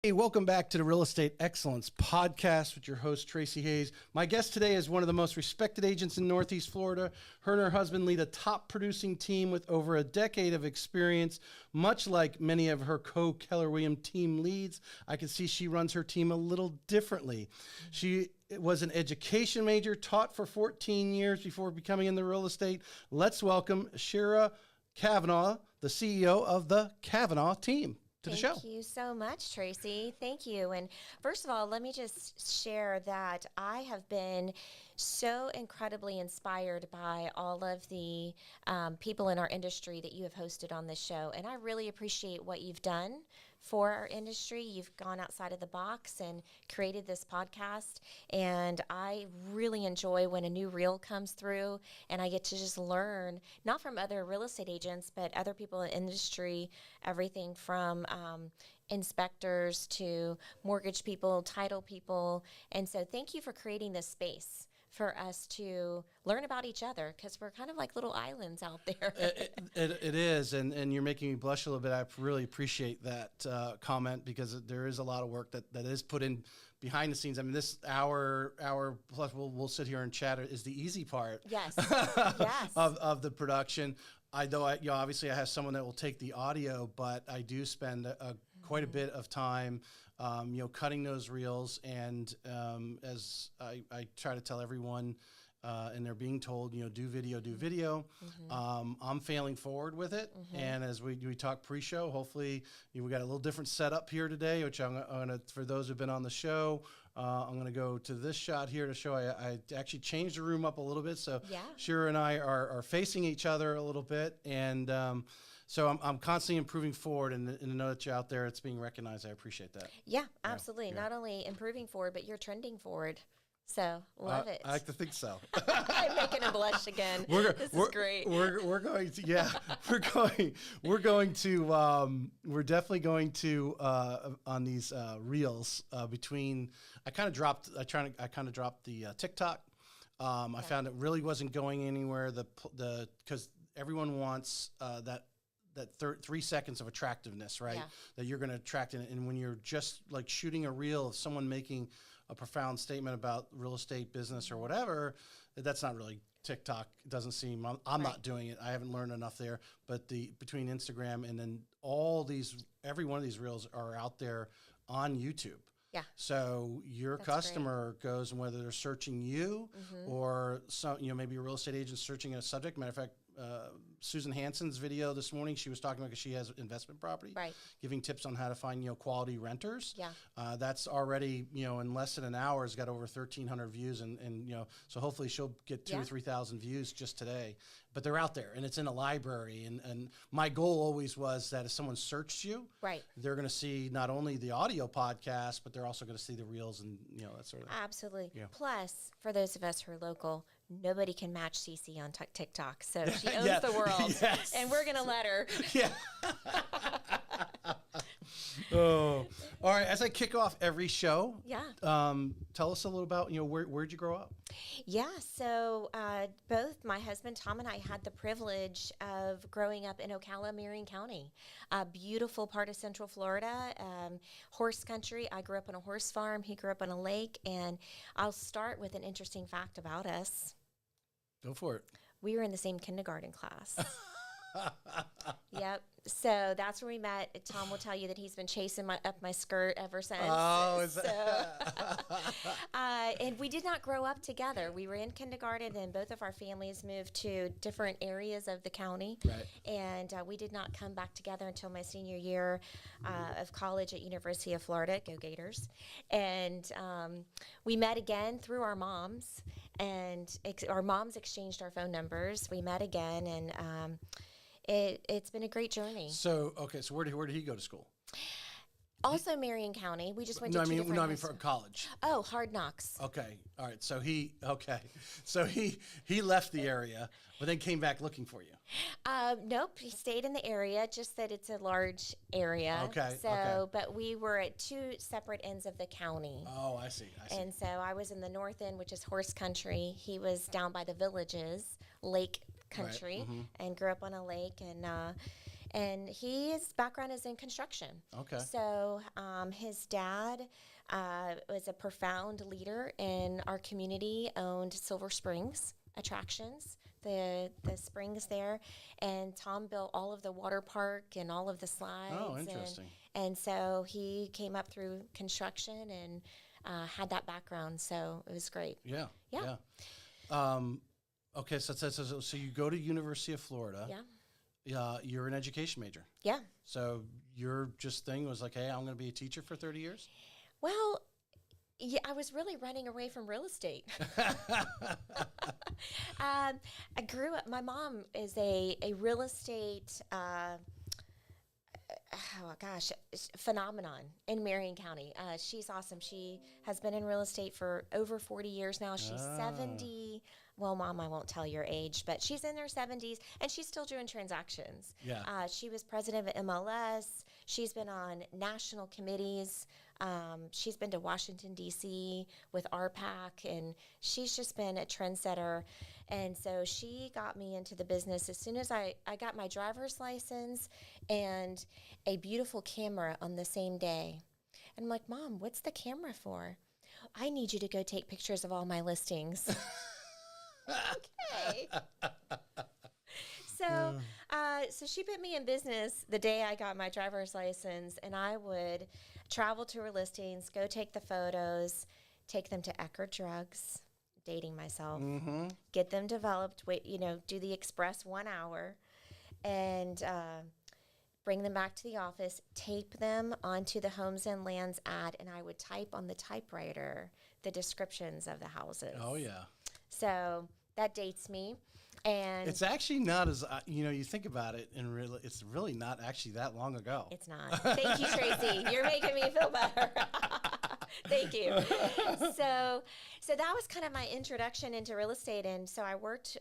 Hey, welcome back to the Real Estate Excellence Podcast with your host, Tracy Hayes. My guest today is one of the most respected agents in Northeast Florida. Her and her husband lead a top producing team with over a decade of experience, much like many of her co-Keller Williams team leads. I can see she runs her team a little differently. She was an education major, taught for 14 years before becoming in the real estate. Let's welcome Cherya Cavanaugh, the CEO of the Cavanaugh Team. Thank you so much, Tracy. Thank you. And first of all, let me just share that I have been so incredibly inspired by all of the people in our industry that you have hosted on this show. And I really appreciate what you've done for our industry. You've gone outside of the box and created this podcast. And I really enjoy when a new reel comes through and I get to just learn, not from other real estate agents, but other people in the industry, everything from inspectors to mortgage people, title people. And so thank you for creating this space for us to learn about each other, because we're kind of like little islands out there. It is, and you're making me blush a little bit. I really appreciate that comment, because there is a lot of work that is put in behind the scenes. I mean, this hour plus we'll sit here and chat is the easy part. Yes. of the production. Obviously I have someone that will take the audio, but I do spend quite a bit of time cutting those reels, and as I try to tell everyone, and they're being told, do video. Mm-hmm. I'm failing forward with it. Mm-hmm. And as we talk pre-show, hopefully we got a little different setup here today, which I'm gonna, for those who've been on the show, I'm going to go to this shot here to show I actually changed the room up a little bit. So Cherya and I are facing each other a little bit. And so I'm constantly improving forward, and to know that you're out there, it's being recognized. I appreciate that. Yeah, absolutely. Yeah. Not only improving forward, but you're trending forward. So love it. I like to think so. I'm making him blush again. This is great. We're going to we're definitely going to on these reels between. I kind of dropped the TikTok. I found it really wasn't going anywhere. Because everyone wants that 3 seconds of attractiveness, right? Yeah. That you're going to attract, and when you're just like shooting a reel of someone making a profound statement about real estate business or whatever, that's not really TikTok. It doesn't seem, I'm not doing it. I haven't learned enough there. But between Instagram and then every one of these reels are out there on YouTube. Yeah. So your customer goes, and whether they're searching you or maybe a real estate agent searching a subject. Matter of fact, Susan Hansen's video this morning, she was talking about, because she has investment property, giving tips on how to find quality renters. Yeah. That's already in less than an hour has got over 1,300 views, and so hopefully she'll get 2,000 or 3,000 views just today. But they're out there, and it's in a library. And my goal always was that if someone searched you, they're going to see not only the audio podcast, but they're also going to see the reels and that sort of thing. Absolutely. Yeah. Plus, for those of us who are local, nobody can match Cece on TikTok. So she owns the world, and we're going to let her. Yeah. Oh, all right. As I kick off every show, tell us a little about where'd you grow up? Yeah, so both my husband Tom and I had the privilege of growing up in Ocala, Marion County, a beautiful part of Central Florida, horse country. I grew up on a horse farm. He grew up on a lake, and I'll start with an interesting fact about us. Go for it. We were in the same kindergarten class. Yep. So that's where we met. Tom will tell you that he's been chasing up my skirt ever since. Oh, is that? And we did not grow up together. We were in kindergarten, and both of our families moved to different areas of the county. Right. And we did not come back together until my senior year of college at University of Florida. Go Gators. And we met again through our moms, and our moms exchanged our phone numbers. We met again, and it's been a great journey. So where did he go to school? Also Marion County. We just went to two different I mean for college. Oh, Hard Knocks. Okay. All right. So he left the area, but then came back looking for you. Nope. He stayed in the area, just that it's a large area. Okay. But we were at two separate ends of the county. Oh, I see. And so I was in the north end, which is horse country. He was down by the villages, lake country, and grew up on a lake. and his background is in construction. Okay. So his dad was a profound leader in our community, owned Silver Springs Attractions, the springs there, and Tom built all of the water park and all of the slides. Oh, interesting. And so he came up through construction and had that background, so it was great. Yeah. Yeah. Okay, so you go to University of Florida. Yeah. You're an education major. Yeah. So your just thing was like, hey, I'm going to be a teacher for 30 years? Well, yeah, I was really running away from real estate. I grew up, my mom is a real estate, phenomenon in Marion County. She's awesome. She has been in real estate for over 40 years now. She's 70. Well, Mom, I won't tell your age, but she's in her 70s, and she's still doing transactions. Yeah. She was president of MLS. She's been on national committees. She's been to Washington, D.C. with RPAC, and she's just been a trendsetter. And so she got me into the business as soon as I got my driver's license and a beautiful camera on the same day. And I'm like, Mom, what's the camera for? I need you to go take pictures of all my listings. Okay. So she put me in business the day I got my driver's license, and I would travel to her listings, go take the photos, take them to Eckerd Drugs, dating myself, get them developed, do the express 1 hour, and bring them back to the office, tape them onto the Homes and Lands ad, and I would type on the typewriter the descriptions of the houses. Oh, yeah. So that dates me. And it's actually not as, you think about it, and really, it's really not actually that long ago. It's not. Thank you, Tracy. You're making me feel better. Thank you. So that was kind of my introduction into real estate. And so I worked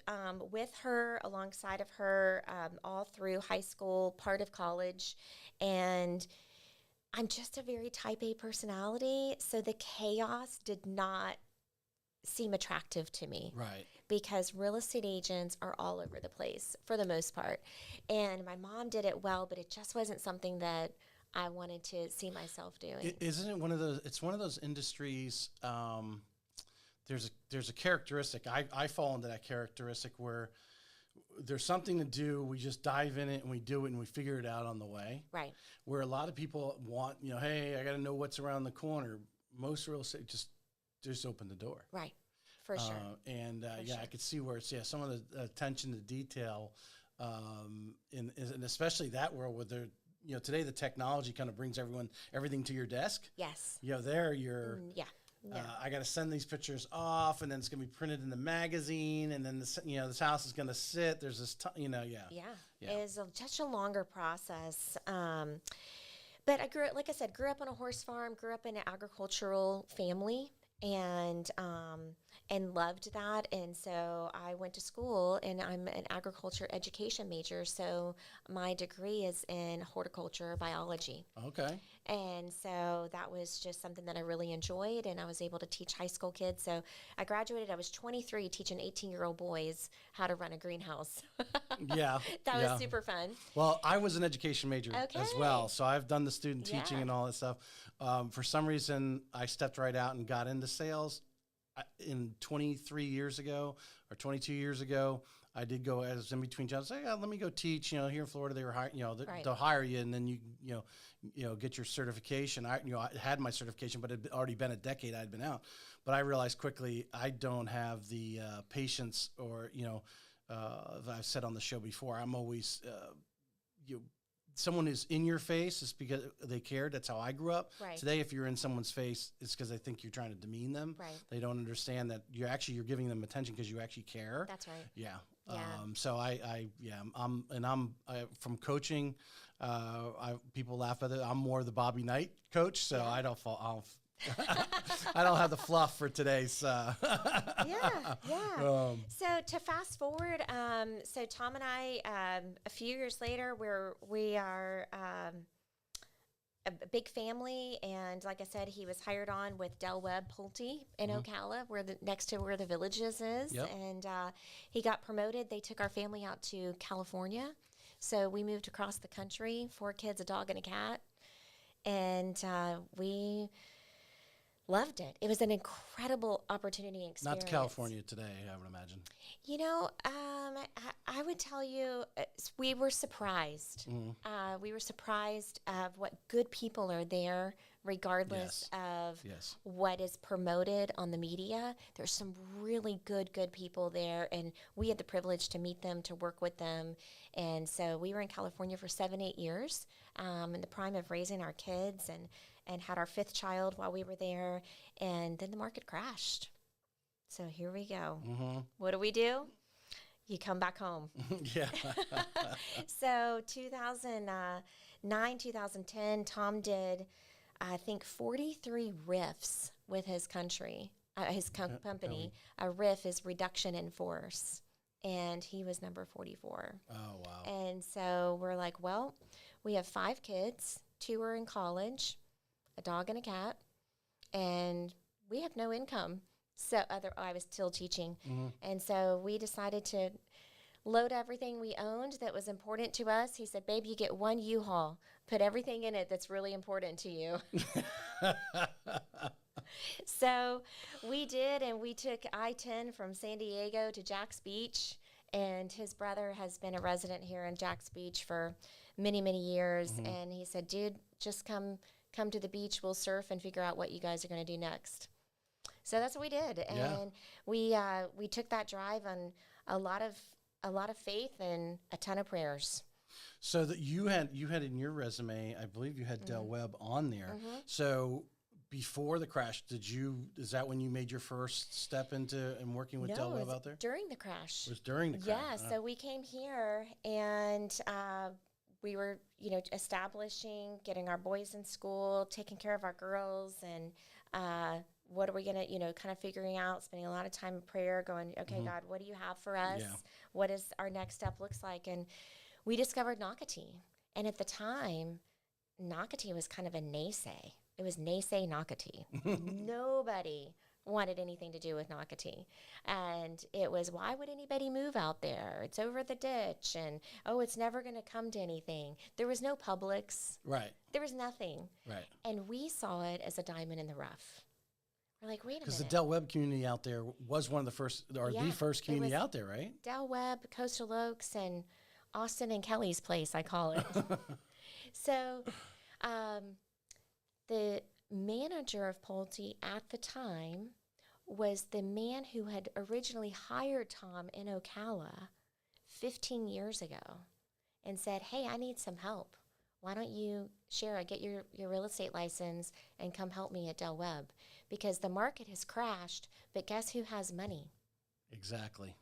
with her, alongside of her, all through high school, part of college. And I'm just a very type A personality. So the chaos did not seem attractive to me. Right. Because real estate agents are all over the place for the most part. And my mom did it well, but it just wasn't something that I wanted to see myself doing. Isn't it one of those, it's one of those industries, there's a characteristic, I fall into that characteristic where there's something to do, we just dive in it and we do it and we figure it out on the way. Right. Where a lot of people want, hey, I got to know what's around the corner. Most real estate just open the door. Right. For sure. I could see where it's, some of the attention to detail, and especially that world where they're, today the technology kind of brings everything to your desk. Yes. There you're, No. I got to send these pictures off, and then it's going to be printed in the magazine, and then this house is going to sit. There's this, Yeah. It's such a longer process. But I grew up on a horse farm, grew up in an agricultural family, and loved that. And so I went to school, and I'm an agriculture education major. So my degree is in horticulture biology. Okay. And so that was just something that I really enjoyed, and I was able to teach high school kids. So I graduated, I was 23, teaching 18-year-old boys how to run a greenhouse. Yeah. That was super fun. Well, I was an education major as well, so I've done the student teaching and all that stuff. For some reason, I stepped right out and got into sales. In 23 years ago or 22 years ago, I did go as in between jobs. Say, let me go teach. Here in Florida, they were they'll hire you, and then you get your certification. I had my certification, but it had already been a decade I'd been out. But I realized quickly I don't have the patience, or as I've said on the show before, I'm always someone who's in your face is because they cared. That's how I grew up. Right. Today, if you're in someone's face, it's because they think you're trying to demean them. Right. They don't understand that you're giving them attention because you actually care. That's right. Yeah. Yeah. So I'm from coaching. People laugh at it. I'm more the Bobby Knight coach, so I don't fall. I don't have the fluff for today's. So to fast forward, so Tom and I, a few years later, we are a big family, and like I said, he was hired on with Del Webb Pulte in Ocala, next to where the Villages is, and he got promoted. They took our family out to California. So we moved across the country, 4 kids, a dog, and a cat. And we loved it. It was an incredible opportunity and Not experience. to California today, I would imagine. You know, I would tell you, we were surprised. We were surprised of what good people are there, regardless of what is promoted on the media. There's some really good people there, and we had the privilege to meet them, to work with them. And so we were in California for 7-8 years, in the prime of raising our kids, and had our 5th child while we were there. And then the market crashed. So here we go. What do? You come back home. Yeah. So 2009, 2010, Tom did, I think, 43 riffs with his company. A riff is reduction in force. And he was number 44. Oh, wow. And so we're like, well, we have 5 kids. 2 are in college, a dog and a cat, and we have no income. So I was still teaching. And so we decided to load everything we owned that was important to us. He said, babe, you get 1 U-Haul. Put everything in it that's really important to you. So we did, and we took I-10 from San Diego to Jack's Beach. And his brother has been a resident here in Jack's Beach for many, many years. And he said, dude, just come to the beach. We'll surf and figure out what you guys are going to do next. So that's what we did, and we took that drive on a lot of faith and a ton of prayers. So that you had in your resume, I believe you had Del Webb on there. So before the crash, is that when you made your first step into and working with Del Webb out there? During the crash. It was during the crash. Yeah, so we came here, and we were, establishing, getting our boys in school, taking care of our girls, and what are we going to, kind of figuring out, spending a lot of time in prayer, going, okay, God, what do you have for us? Yeah. What does our next step looks like? And we discovered Nocatee. And at the time, Nocatee was kind of a naysay. It was naysay Nocatee. Nobody wanted anything to do with Nocatee. And it was, why would anybody move out there? It's over the ditch. And, it's never going to come to anything. There was no Publix. Right. There was nothing. Right. And we saw it as a diamond in the rough. We're like, wait a minute. Because the Del Webb community out there was one of the first, or the first community out there, right? Del Webb, Coastal Oaks, and Austin and Kelly's place, I call it. So the manager of Pulte at the time was the man who had originally hired Tom in Ocala 15 years ago and said, hey, I need some help. Why don't you, Cherya, get your real estate license and come help me at Del Webb? Because the market has crashed, but guess who has money? Exactly.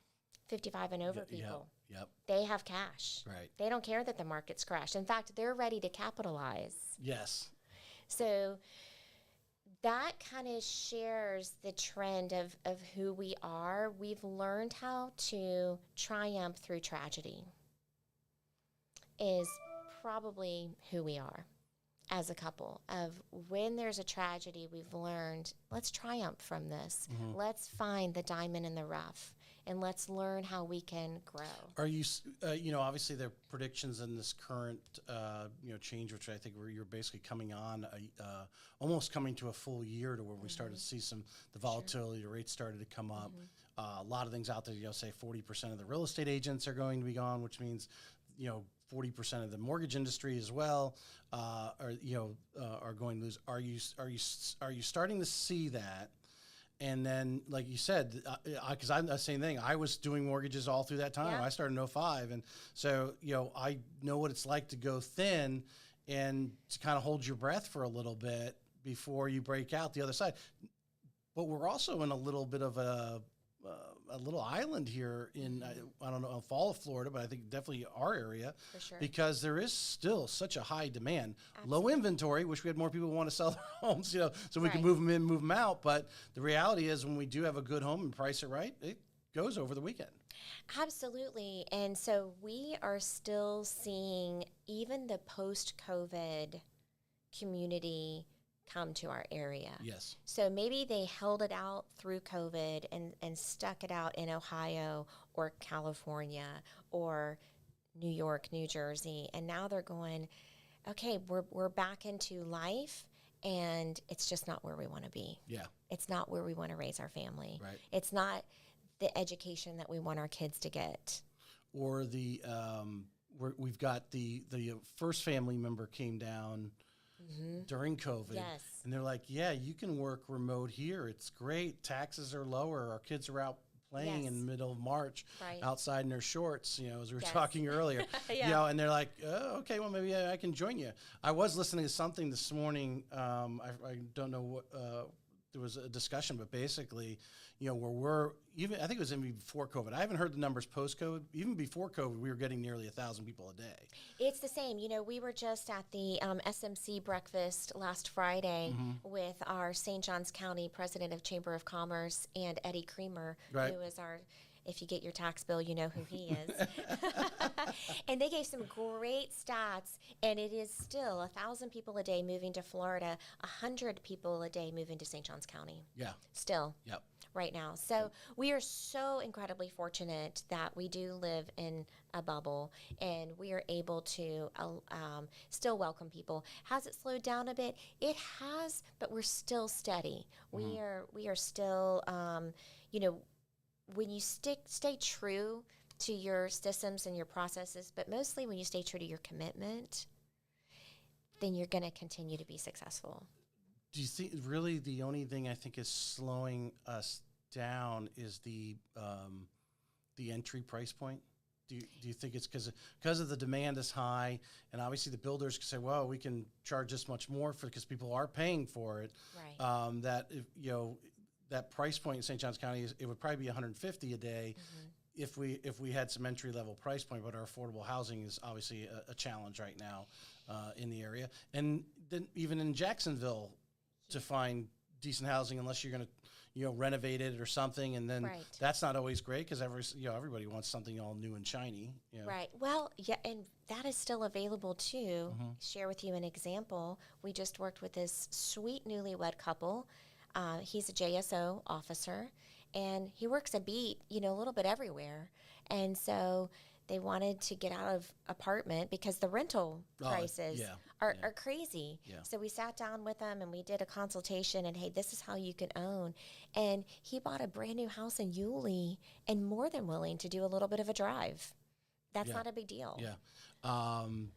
55 and over people. Yep. They have cash. Right. They don't care that the market's crashed. In fact, they're ready to capitalize. Yes. So that kind of shares the trend of who we are. We've learned how to triumph through tragedy is probably who we are as a couple. Of when there's a tragedy, we've learned, let's triumph from this. Let's find the diamond in the rough, and let's learn how we can grow. Are you, obviously there are predictions in this current, change, which I think you're basically coming on, almost coming to a full year to where we started to see the volatility, the rates started to come up. A lot of things out there, say 40% of the real estate agents are going to be gone, which means, 40% of the mortgage industry as well, are going to lose. Are you starting to see that? And then, like you said, because I'm the same thing. I was doing mortgages all through that time. Yeah. I started in 2005, and so I know what it's like to go thin and to kind of hold your breath for a little bit before you break out the other side. But we're also in a little bit of a little island here in, I don't know, fall of Florida, but I think definitely our area. For sure. Because there is still such a high demand. Absolutely. Low inventory, wish we had more people who want to sell their homes, so we can Right. move them in, move them out. But the reality is when we do have a good home and price it right, it goes over the weekend. Absolutely. And so we are still seeing even the post-COVID community come to our area. Yes. So maybe they held it out through COVID and stuck it out in Ohio or California or New York, New Jersey, and now they're going, okay, we're back into life, and it's just not where we want to be. Yeah. It's not where we want to raise our family. Right. It's not the education that we want our kids to get. Or we've got the first family member came down during COVID. Yes. And they're like, yeah, you can work remote here. It's great. Taxes are lower. Our kids are out playing Yes. in the middle of March Right. outside in their shorts, as we were Yes. talking earlier. Yeah. And they're like, oh, okay, well, maybe I can join you. I was listening to something this morning. I don't know what, there was a discussion, but basically, where we're even, I think it was even before COVID. I haven't heard the numbers post-COVID. Even before COVID, we were getting nearly 1,000 people a day. It's the same. We were just at the SMC breakfast last Friday with our St. Johns County President of Chamber of Commerce and Eddie Creamer, Right. who is our, if you get your tax bill, you know who he is. And they gave some great stats, and it is still 1,000 people a day moving to Florida, 100 people a day moving to St. Johns County. Yeah. Still. Yep. Right now. So we are so incredibly fortunate that we do live in a bubble and we are able to still welcome people. Has it slowed down a bit? It has, but we're still steady. We are still, when you stay true to your systems and your processes, but mostly when you stay true to your commitment, then you're going to continue to be successful. Do you think really the only thing I think is slowing us down is the entry price point? Do you think it's because of the demand is high, and obviously the builders can say, well, we can charge this much more because people are paying for it. Right. That if, that price point in St. Johns County it would probably be $150 a day. If we had some entry level price point, but our affordable housing is obviously a challenge right now in the area, and then even in Jacksonville. To find decent housing, unless you're going to, renovate it or something, and then Right. that's not always great because everybody wants something all new and shiny. Right. Well, yeah, and that is still available too. Share with you an example. We just worked with this sweet newlywed couple. He's a JSO officer, and he works a beat, a little bit everywhere, and so they wanted to get out of apartment because the rental prices are crazy. Yeah. So we sat down with them and we did a consultation and, hey, this is how you can own. And he bought a brand new house in Yulee and more than willing to do a little bit of a drive. That's not a big deal. Yeah.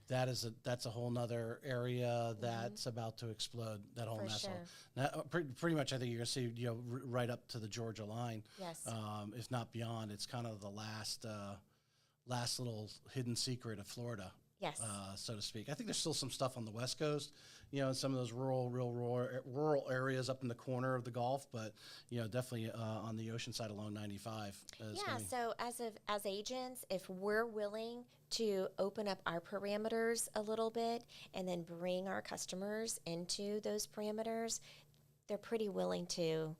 That's a whole nother area that's about to explode, that whole For mess. sure. Now, pretty much I think you're going to see, right up to the Georgia line. Yes. If not beyond. It's kind of the last little hidden secret of Florida. Yes. So to speak. I think there's still some stuff on the West Coast, in some of those rural areas up in the corner of the Gulf, but definitely on the ocean side along 95. So as agents, if we're willing to open up our parameters a little bit and then bring our customers into those parameters, they're pretty willing to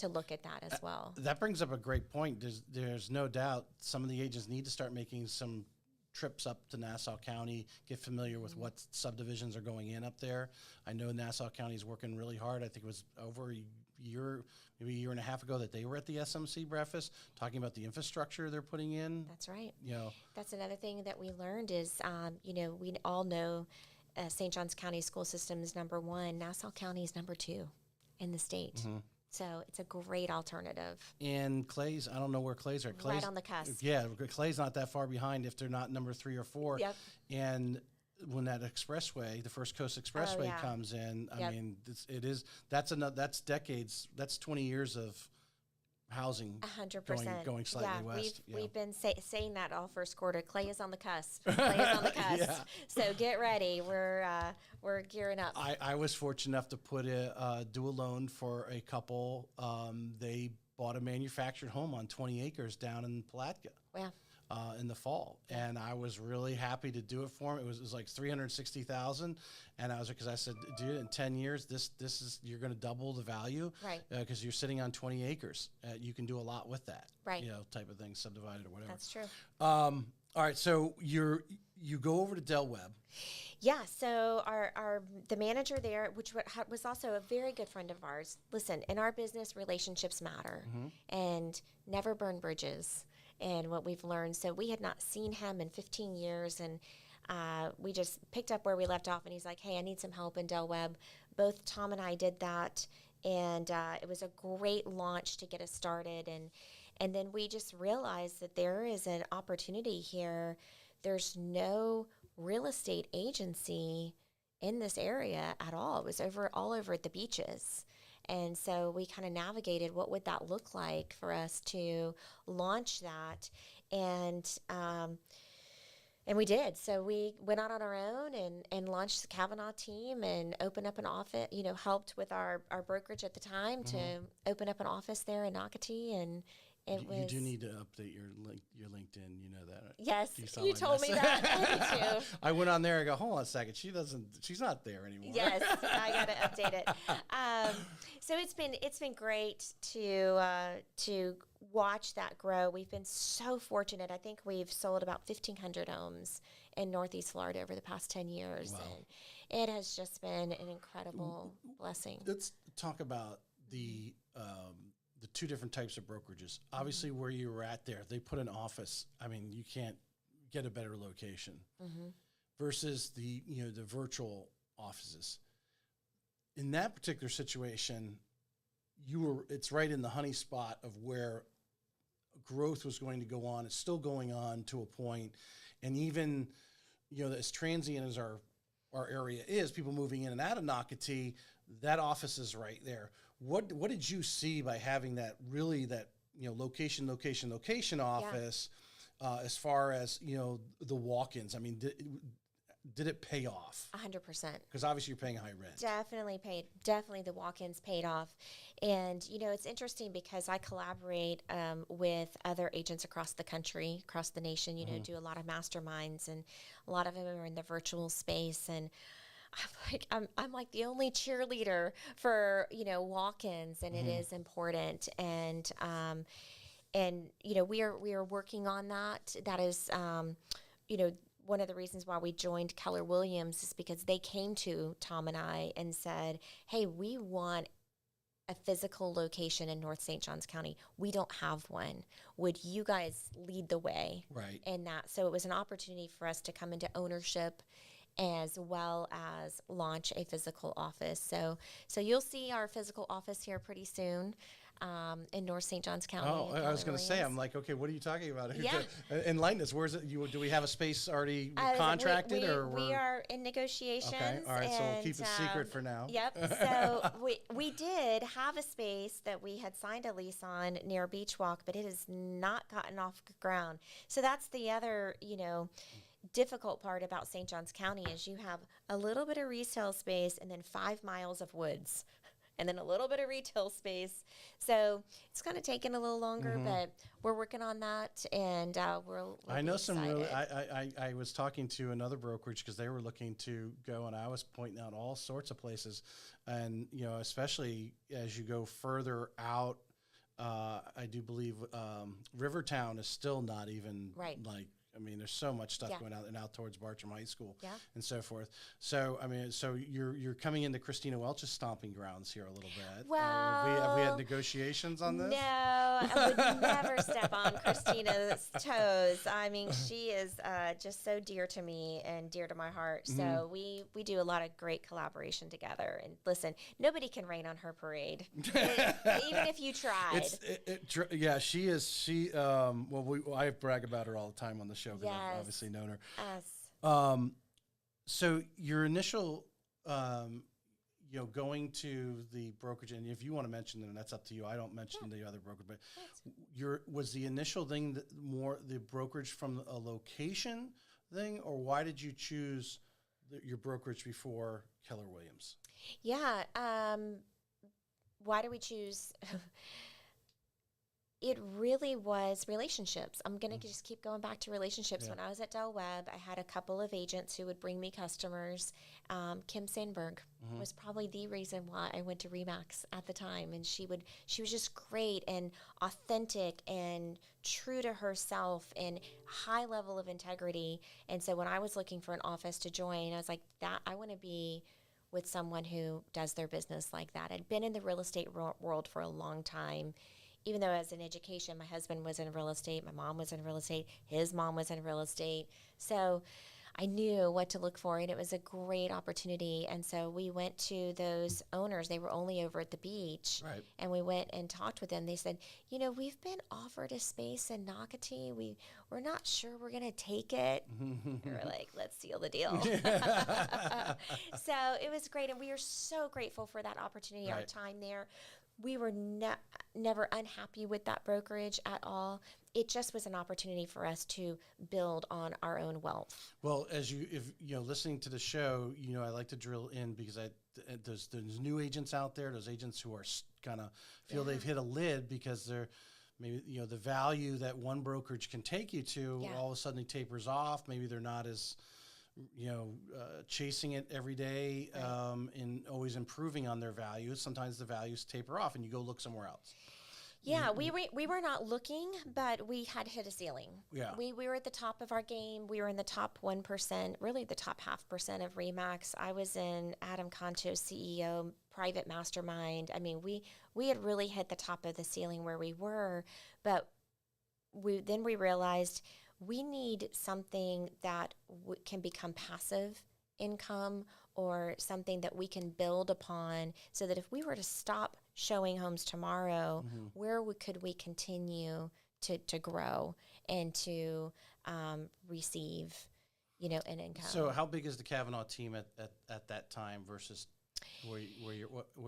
look at that as well. That brings up a great point. There's no doubt some of the agents need to start making some trips up to Nassau County, get familiar with what subdivisions are going in up there. I know Nassau County is working really hard. I think it was over a year, maybe a year and a half ago that they were at the SMC breakfast talking about the infrastructure they're putting in. That's right. That's another thing that we learned is, we all know St. Johns County school system is number 1. Nassau County is number 2 in the state. So it's a great alternative. And Clay's, I don't know where Clay's are. Clay's, Right on the cusp. Yeah, Clay's not that far behind if they're not number 3 or 4. Yep. And when that expressway, the First Coast Expressway comes in, I mean, that's decades, that's 20 years of housing 100% going slightly west. We've been saying that all first quarter. Clay is on the cusp. Clay is on the cusp. So get ready. We're gearing up. I was fortunate enough to do a loan for a couple. They bought a manufactured home on 20 acres down in Palatka. Yeah. In the fall, and I was really happy to do it for him. It was like $360,000, and because I said, dude, in 10 years, this is you're going to double the value, right? Because you're sitting on 20 acres, you can do a lot with that, right? type of thing, subdivided or whatever. That's true. All right, so you go over to Del Webb. Yeah, so the manager there, which was also a very good friend of ours. Listen, in our business, relationships matter, and never burn bridges. and what we've learned. So we had not seen him in 15 years, and we just picked up where we left off, and he's like, hey, I need some help in Del Webb. Both Tom and I did that, and it was a great launch to get us started. And then we just realized that there is an opportunity here. There's no real estate agency in this area at all. It was all over at the beaches. And so we kind of navigated what would that look like for us to launch that. And we did. So we went out on our own and launched the Cavanaugh Team and opened up an office, helped with our brokerage at the time to open up an office there in Nocatee. And you do need to update your LinkedIn. You know that. Yes, you told me that. I did too. I went on there. I go, hold on a second. She's not there anymore. Yes, I got to update it. So it's been great to watch that grow. We've been so fortunate. I think we've sold about 1,500 homes in Northeast Florida over the past 10 years, wow. And it has just been an incredible blessing. Let's talk about the two different types of brokerages. Obviously, where you were at there, they put an office. I mean, you can't get a better location versus the virtual offices. In that particular situation, it's right in the honey spot of where growth was going to go on. It's still going on to a point, and even as transient as our area is, people moving in and out of Nocatee, that office is right there. What did you see by having that location office, as far as the walk-ins? I mean, did it pay off? 100%. Because obviously you're paying high rent. Definitely the walk-ins paid off. And, it's interesting because I collaborate with other agents across the country, across the nation, do a lot of masterminds, and a lot of them are in the virtual space. And I'm like the only cheerleader for, walk-ins, and it is important. And we are working on that. That is, one of the reasons why we joined Keller Williams is because they came to Tom and I and said, hey, we want a physical location in North St. Johns County. We don't have one. Would you guys lead the way? Right. In that? So it was an opportunity for us to come into ownership as well as launch a physical office. So you'll see our physical office here pretty soon. In North St. Johns County. Oh, I was going to say, I'm like, okay, what are you talking about? Yeah. Enlighten us. Where's it? Do we have a space already contracted? We are in negotiations. Okay, all right, so we'll keep it secret for now. Yep, so we did have a space that we had signed a lease on near Beach Walk, but it has not gotten off the ground. So that's the other, difficult part about St. Johns County is you have a little bit of resale space and then 5 miles of woods. And then a little bit of retail space. So it's kind of taken a little longer, but we're working on that, and we'll I know some really. excited. I was talking to another brokerage because they were looking to go, and I was pointing out all sorts of places, and especially as you go further out, I do believe Rivertown is still not even right. I mean, there's so much stuff going out and out towards Bartram High School and so forth. So, I mean, you're coming into Christina Welch's stomping grounds here a little bit. Well, have we had negotiations on this? No, I would never step on Christina's toes. I mean, she is just so dear to me and dear to my heart. So we do a lot of great collaboration together. And listen, nobody can rain on her parade, even if you tried. She is. I brag about her all the time on the show. Because I've obviously known her. Yes. So your initial, going to the brokerage, and if you want to mention them, that's up to you. I don't mention the other brokerage, but was the initial thing more the brokerage from a location thing, or why did you choose your brokerage before Keller Williams? Yeah. Why do we choose? It really was relationships. I'm going to just keep going back to relationships. Yeah. When I was at Del Webb, I had a couple of agents who would bring me customers. Kim Sandberg was probably the reason why I went to RE/MAX at the time. And she was just great and authentic and true to herself and high level of integrity. And so when I was looking for an office to join, I was like, I want to be with someone who does their business like that. I'd been in the real estate world for a long time. even though as an education, my husband was in real estate, my mom was in real estate, his mom was in real estate. So I knew what to look for, and it was a great opportunity. And so we went to those owners. They were only over at the beach. Right. And we went and talked with them. They said, you know, we've been offered a space in Nocatee. We're not sure we're going to take it. And we're like, let's seal the deal. So it was great. And we are so grateful for that opportunity, our time there. We were never unhappy with that brokerage at all. It just was an opportunity for us to build on our own wealth. Well, if listening to the show, I like to drill in because there's new agents out there, those agents who are kind of feel they've hit a lid because they're maybe, the value that one brokerage can take you to all of a sudden tapers off. Maybe they're not as, chasing it every day and always improving on their values. Sometimes the values taper off and you go look somewhere else. Yeah, we were not looking, but we had hit a ceiling. Yeah. We were at the top of our game. We were in the top 1%, really the top 0.5% of RE/MAX. I was in Adam Concho's CEO private mastermind. I mean, we had really hit the top of the ceiling where we were, but we realized we need something that can become passive income or something that we can build upon so that if we were to stop showing homes tomorrow, where could we continue to grow and to receive, an income? So how big is the Cavanaugh team at that time versus where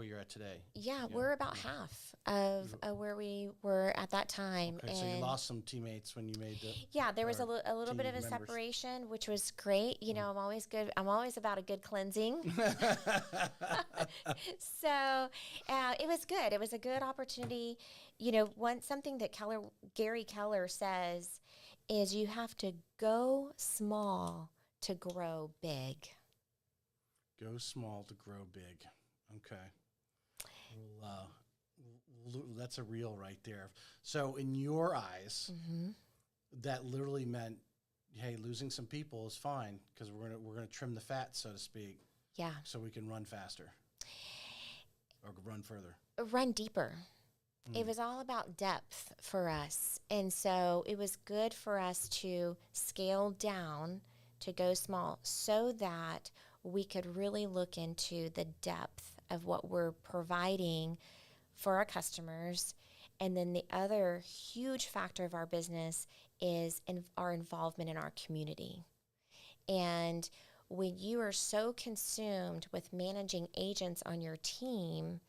you're at today? Yeah, we're about half of where we were at that time. Okay, so you lost some teammates when you made the... Yeah, there was a little bit of a separation, which was great. I'm always good. I'm always about a good cleansing. So it was good. It was a good opportunity. Something that Gary Keller says is you have to go small to grow big. Go small to grow big. Okay. Well, that's a reel right there. So in your eyes, that literally meant, hey, losing some people is fine because we're gonna trim the fat, so to speak. Yeah. So we can run faster or run further. Run deeper. It was all about depth for us. And so it was good for us to scale down, to go small, so that we could really look into the depth of what we're providing for our customers. And then the other huge factor of our business is our involvement in our community. And when you are so consumed with managing agents on your team,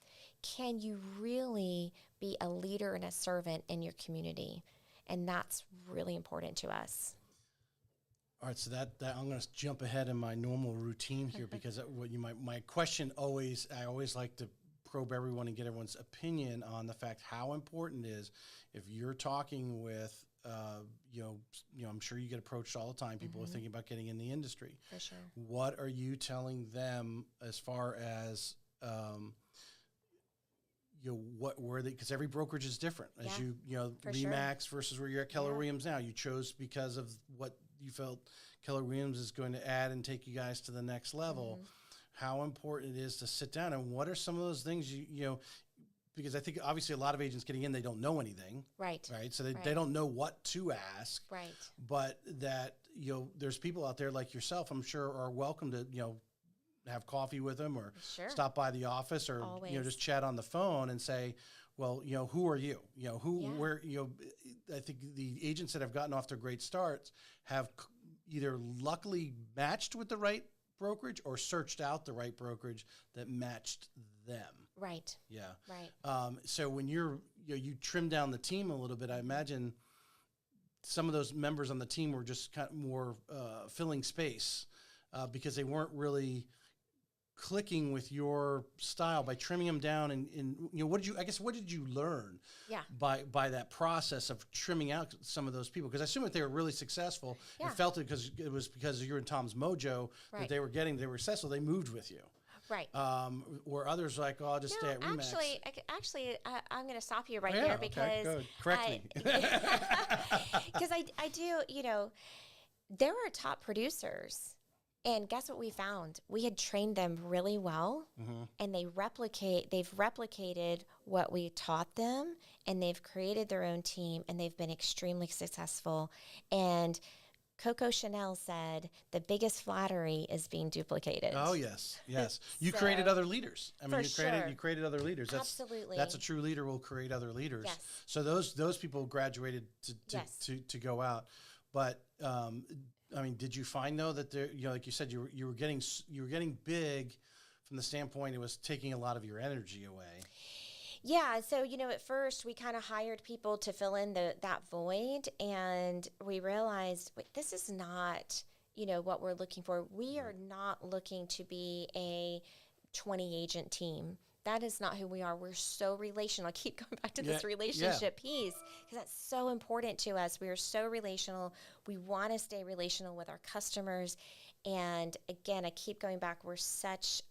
can you really be a leader and a servant in your community? And that's really important to us. All right, so that I'm going to jump ahead in my normal routine here because my question I always like to probe everyone and get everyone's opinion on the fact how important it is if you're talking with, I'm sure you get approached all the time. People are thinking about getting in the industry. For sure. What are you telling them as far as, what were they? Because every brokerage is different. As RE/MAX versus where you're at Keller Williams now, you chose because of what you felt Keller Williams is going to add and take you guys to the next level. How important it is to sit down and what are some of those things because I think obviously a lot of agents getting in, they don't know anything. Right. So they don't know what to ask. Right. But that, there's people out there like yourself, I'm sure are welcome to, have coffee with them or stop by the office or, just chat on the phone and say, well, who are you? Where, I think the agents that have gotten off to great starts have either luckily matched with the right brokerage or searched out the right brokerage that matched them. Right. Yeah. Right. So when you trim down the team a little bit, I imagine some of those members on the team were just kind of more filling space because they weren't really clicking with your style by trimming them down and what did you learn by that process of trimming out some of those people? Because I assume that they were really successful and felt it because you're in Tom's mojo that they were successful, they moved with you. Right. Or others like, oh, I'll just stay at RE/MAX. Actually, I'm going to stop you right there because good. Correct me. Because I do, there are top producers And guess what we found? We had trained them really well, and they've replicated what we taught them, and they've created their own team, and they've been extremely successful. And Coco Chanel said, the biggest flattery is being duplicated. Oh yes, yes. You created other leaders. I mean, For you created other leaders. Absolutely. That's a true leader will create other leaders. Yes. So those people graduated to go out. But I mean, did you find though that there, like you said, you were getting big from the standpoint it was taking a lot of your energy away. Yeah, so at first we kind of hired people to fill in that void, and we realized, wait, this is not what we're looking for. We are not looking to be a 20 agent team. That is not who we are. We're so relational. I keep going back to this relationship piece because that's so important to us. We are so relational. We want to stay relational with our customers. And again, I keep going back. We're such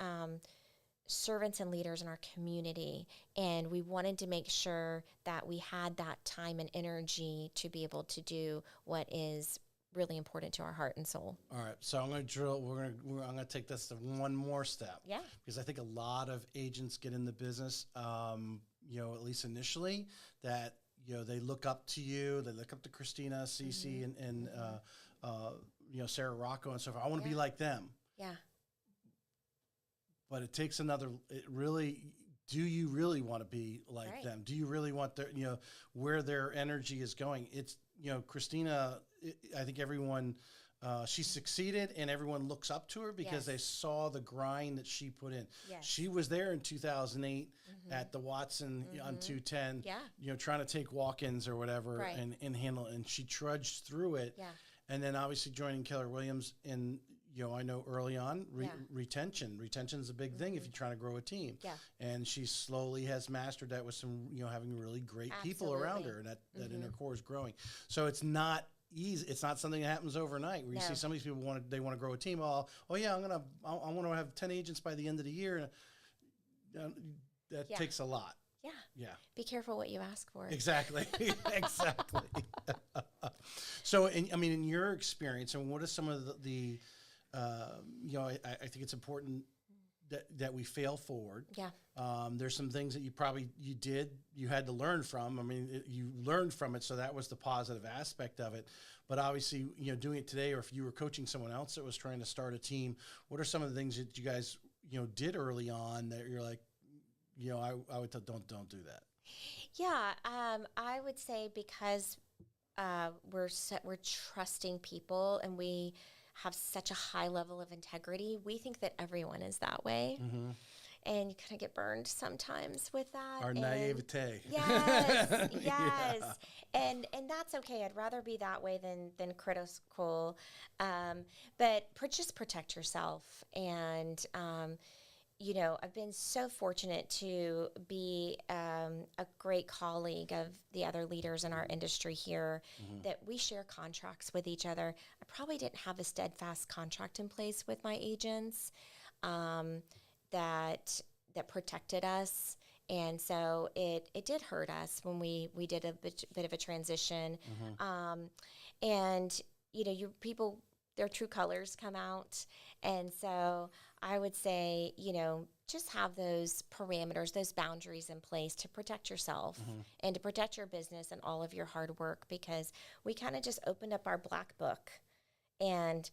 servants and leaders in our community, and we wanted to make sure that we had that time and energy to be able to do what is really important to our heart and soul. All right, so I'm going to drill. I'm going to take this to one more step. Yeah. Because I think a lot of agents get in the business, at least initially, that they look up to you. They look up to Christina, Cece, and Sarah Rocco and so forth. I want to be like them. Yeah. But it takes another. Do you really want to be like them? Do you really want their, where their energy is going? It's, Christina, I think everyone, she succeeded and everyone looks up to her because they saw the grind that she put in. Yes. She was there in 2008 at the Watson on 210, trying to take walk-ins or whatever and handle it. And she trudged through it. Yeah. And then obviously joining Keller Williams and, I know early on, retention. Retention's a big thing if you're trying to grow a team. Yeah. And she slowly has mastered that with some, having really great people around her, and that inner core is growing. So it's not easy. It's not something that happens overnight where you see some of these people want to grow a team. I want to have 10 agents by the end of the year. That takes a lot. Yeah. Yeah. Be careful what you ask for. Exactly. Exactly. So, in your experience, and what are some of the I think it's important that we fail forward. Yeah. There's some things that you had to learn from. I mean, you learned from it, so that was the positive aspect of it. But obviously, doing it today, or if you were coaching someone else that was trying to start a team, what are some of the things that you guys, did early on that you're like, I would tell, don't do that. Yeah. I would say because we're trusting people and we have such a high level of integrity, we think that everyone is that way. Mm-hmm. And you kind of get burned sometimes with that. Our naivete. Yes, yes. And that's okay. I'd rather be that way than critical. But just protect yourself. And, I've been so fortunate to be a great colleague of the other leaders in our industry here, that we share contracts with each other. I probably didn't have a steadfast contract in place with my agents that protected us. And so it did hurt us when we did a bit of a transition. And, your people, their true colors come out. And so I would say, just have those parameters, those boundaries in place to protect yourself and to protect your business and all of your hard work, because we kind of just opened up our black book and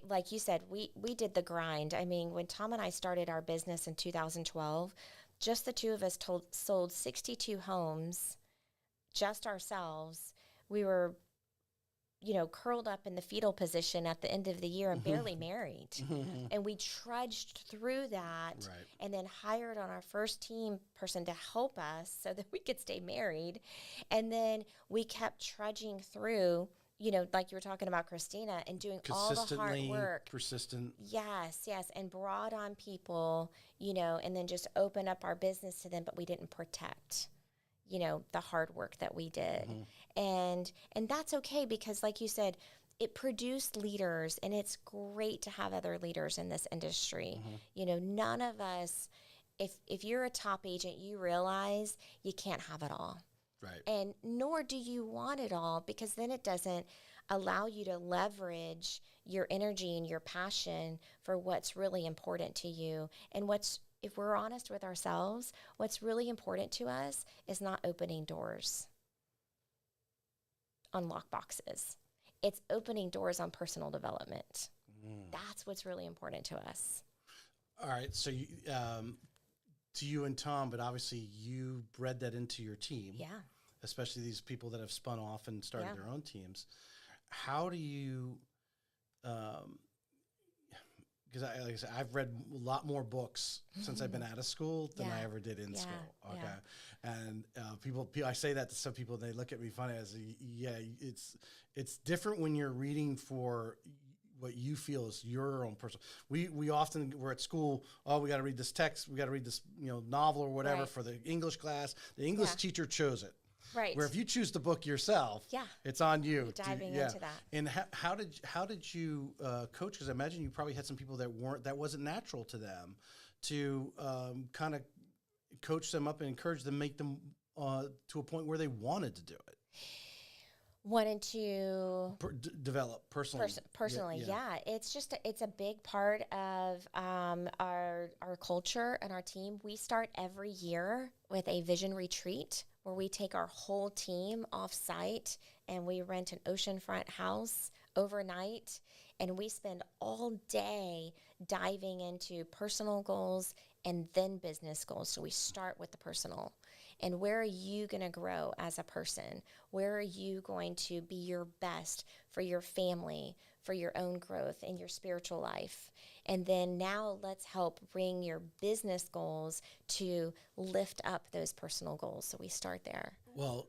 like you said, we did the grind. I mean, when Tom and I started our business in 2012, just the two of us sold 62 homes, just ourselves. We were curled up in the fetal position at the end of the year and barely married. And we trudged through that and then hired on our first team person to help us so that we could stay married. And then we kept trudging through, like you were talking about Christina, and doing all the hard work. Persistent. Yes, yes. And brought on people, and then just opened up our business to them, but we didn't protect the hard work that we did. And that's okay, because like you said, it produced leaders, and it's great to have other leaders in this industry. None of us, if you're a top agent, you realize you can't have it all. Right. And nor do you want it all, because then it doesn't, allow you to leverage your energy and your passion for what's really important to you. And if we're honest with ourselves, what's really important to us is not opening doors on lock boxes. It's opening doors on personal development. That's what's really important to us. All right. So to you and Tom, but obviously you bred that into your team. Yeah. Especially these people that have spun off and started their own teams. How do you, because like I said, I've read a lot more books since I've been out of school than I ever did in school. Okay. And I say that to some people, and they look at me funny as, it's different when you're reading for what you feel is your own personal. We often, we're at school, we got to read this text, we got to read this novel or whatever for the English class. The English teacher chose it. Right. Where if you choose the book yourself, it's on you. You're diving into that. And how did you coach? Because I imagine you probably had some people that wasn't natural to them, to kind of coach them up and encourage them, make them to a point where they wanted to do it. Wanted to develop personally. Personally, it's a big part of our culture and our team. We start every year with a vision retreat where we take our whole team off site and we rent an oceanfront house overnight, and we spend all day diving into personal goals and then business goals. So we start with the personal. And where are you going to grow as a person? Where are you going to be your best for your family, for your own growth and your spiritual life? And then now let's help bring your business goals to lift up those personal goals. So we start there. Well,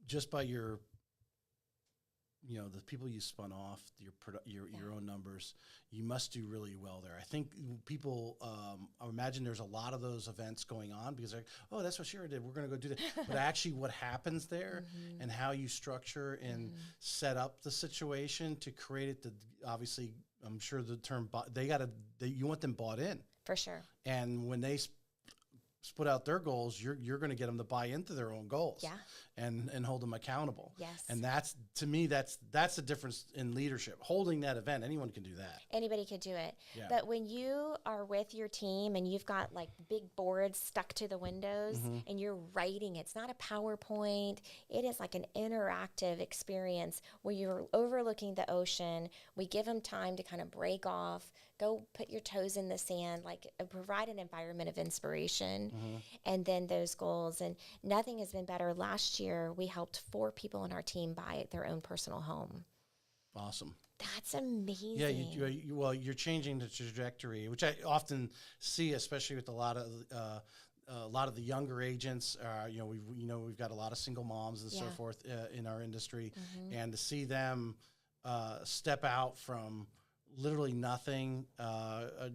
just by your, the people you spun off, your own numbers, you must do really well there. I think people, I imagine there's a lot of those events going on because they're like, oh, that's what Cherya did. We're going to go do that. But actually what happens there and how you structure and set up the situation to create it, obviously, I'm sure the term, you want them bought in. For sure. And when they split out their goals, you're going to get them to buy into their own goals. Yeah. And hold them accountable. Yes. And that's, to me, that's the difference in leadership. Holding that event, anyone can do that. Anybody could do it. Yeah. But when you are with your team and you've got like big boards stuck to the windows and you're writing, it's not a PowerPoint. It is like an interactive experience where you're overlooking the ocean. We give them time to kind of break off, go put your toes in the sand, like provide an environment of inspiration and then those goals. And nothing has been better. Last year, we helped 4 people on our team buy their own personal home. Awesome. That's amazing. Yeah, you're changing the trajectory, which I often see, especially with a lot of the younger agents. We've got a lot of single moms and so forth in our industry, and to see them step out from literally nothing.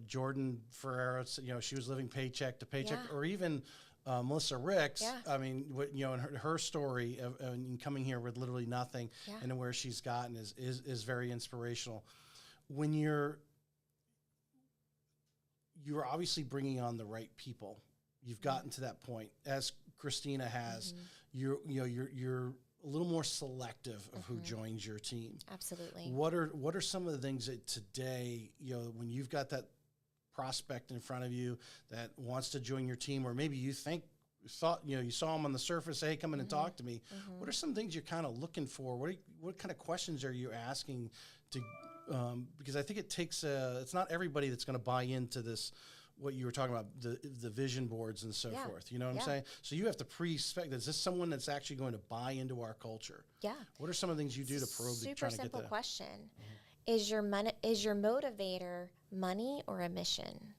Jordan Ferreira, she was living paycheck to paycheck, or even Melissa Ricks. I mean, in her story of coming here with literally nothing and where she's gotten is very inspirational. When you're obviously bringing on the right people. You've gotten to that point, as Christina has. You're a little more selective of who joins your team. Absolutely. What are some of the things that today, when you've got that prospect in front of you that wants to join your team, or maybe you thought you saw them on the surface, hey, come in and talk to me. What are some things you're kind of looking for? What kind of questions are you asking to? Because I think it takes it's not everybody that's going to buy into this. What you were talking about, the vision boards and so forth. You know what I'm saying? So you have to pre-spec. Is this someone that's actually going to buy into our culture? Yeah. What are some of the things you do to probe? Super simple question. Is your motivator money or a mission?